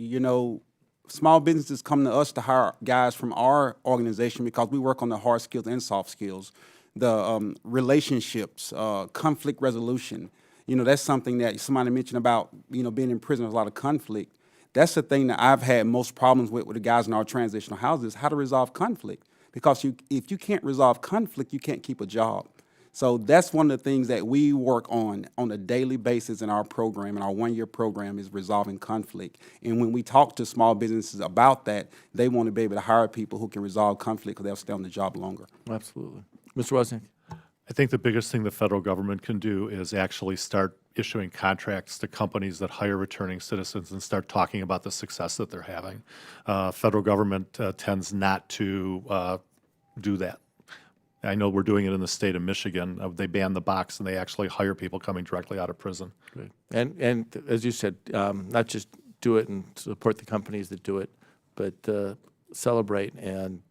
Small businesses come to us to hire guys from our organization because we work on the hard skills and soft skills, the relationships, conflict resolution. That's something that somebody mentioned about, being in prison, there's a lot of conflict. That's the thing that I've had most problems with the guys in our transitional houses, how to resolve conflict. Because if you can't resolve conflict, you can't keep a job. So that's one of the things that we work on a daily basis in our program, and our one-year program is resolving conflict. And when we talk to small businesses about that, they want to be able to hire people who can resolve conflict because they'll stay on the job longer. Absolutely. Mr. Wozniak? I think the biggest thing the federal government can do is actually start issuing contracts to companies that hire returning citizens and start talking about the success that they're having. Federal government tends not to do that. I know we're doing it in the state of Michigan. They ban the box, and they actually hire people coming directly out of prison. Great. And as you said, not just do it and support the companies that do it, but celebrate and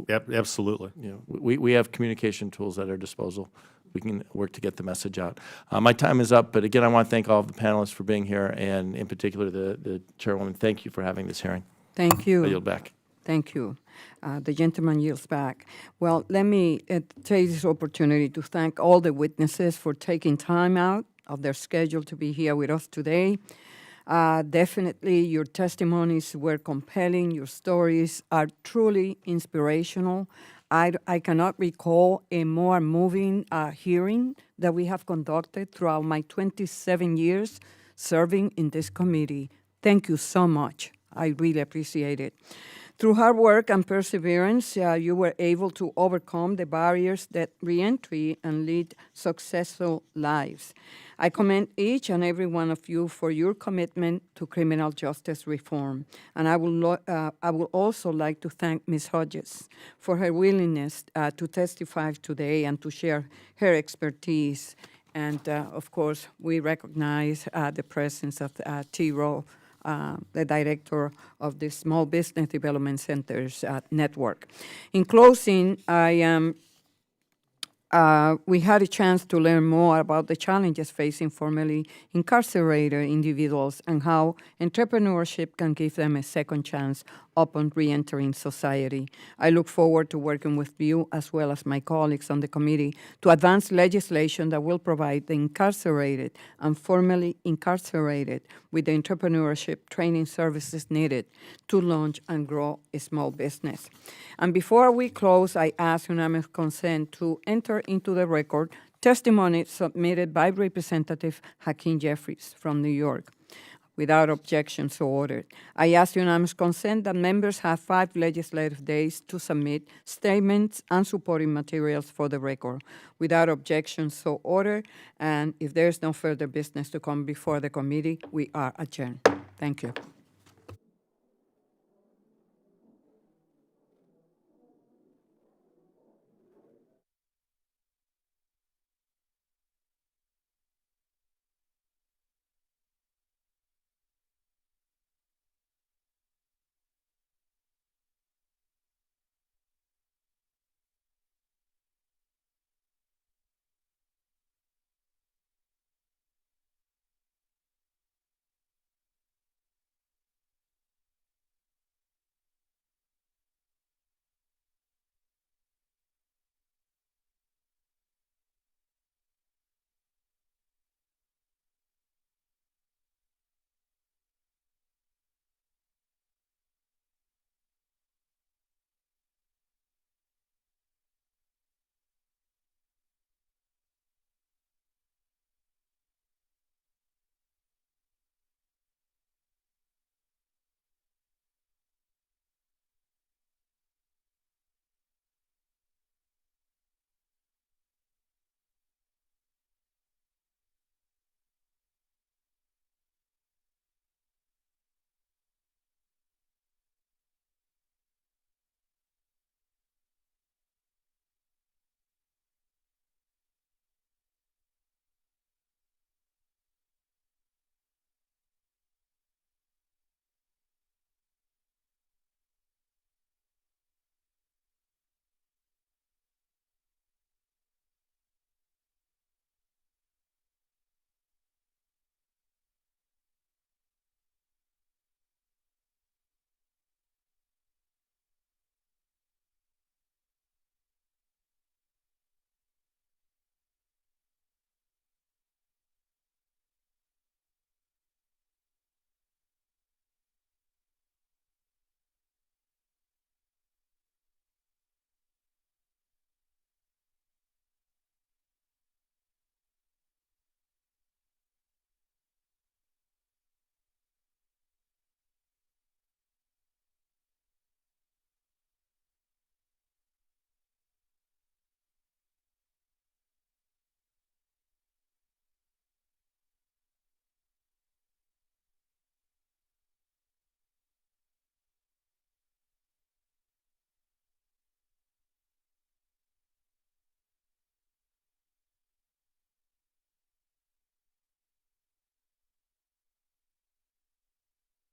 absolutely. We have communication tools at our disposal. We can work to get the message out. My time is up, but again, I want to thank all of the panelists for being here, and in particular the chairwoman. Thank you for having this hearing. Thank you. I yield back. Thank you. The gentleman yields back. Well, let me take this opportunity to thank all the witnesses for taking time out of their schedule to be here with us today. Definitely, your testimonies were compelling. Your stories are truly inspirational. I cannot recall a more moving hearing that we have conducted throughout my 27 years serving in this committee. Thank you so much. I really appreciate it. Through hard work and perseverance, you were able to overcome the barriers that reentry and lead successful lives. I commend each and every one of you for your commitment to criminal justice reform. And I would also like to thank Ms. Hodges for her willingness to testify today and to share her expertise. And of course, we recognize the presence of T. Rowe, the director of the Small Business Development Centers Network. In closing, we had a chance to learn more about the challenges facing formerly incarcerated individuals and how entrepreneurship can give them a second chance upon re-entering society. I look forward to working with you as well as my colleagues on the committee to advance legislation that will provide the incarcerated and formerly incarcerated with the entrepreneurship training services needed to launch and grow a small business. And before we close, I ask unanimous consent to enter into the record testimony submitted by Representative Hakeem Jeffries from New York. Without objection, so ordered. I ask unanimous consent that members have 5 legislative days to submit statements and supporting materials for the record. Without objection, so ordered. And if there is no further business to come before the committee, we are adjourned. Thank you.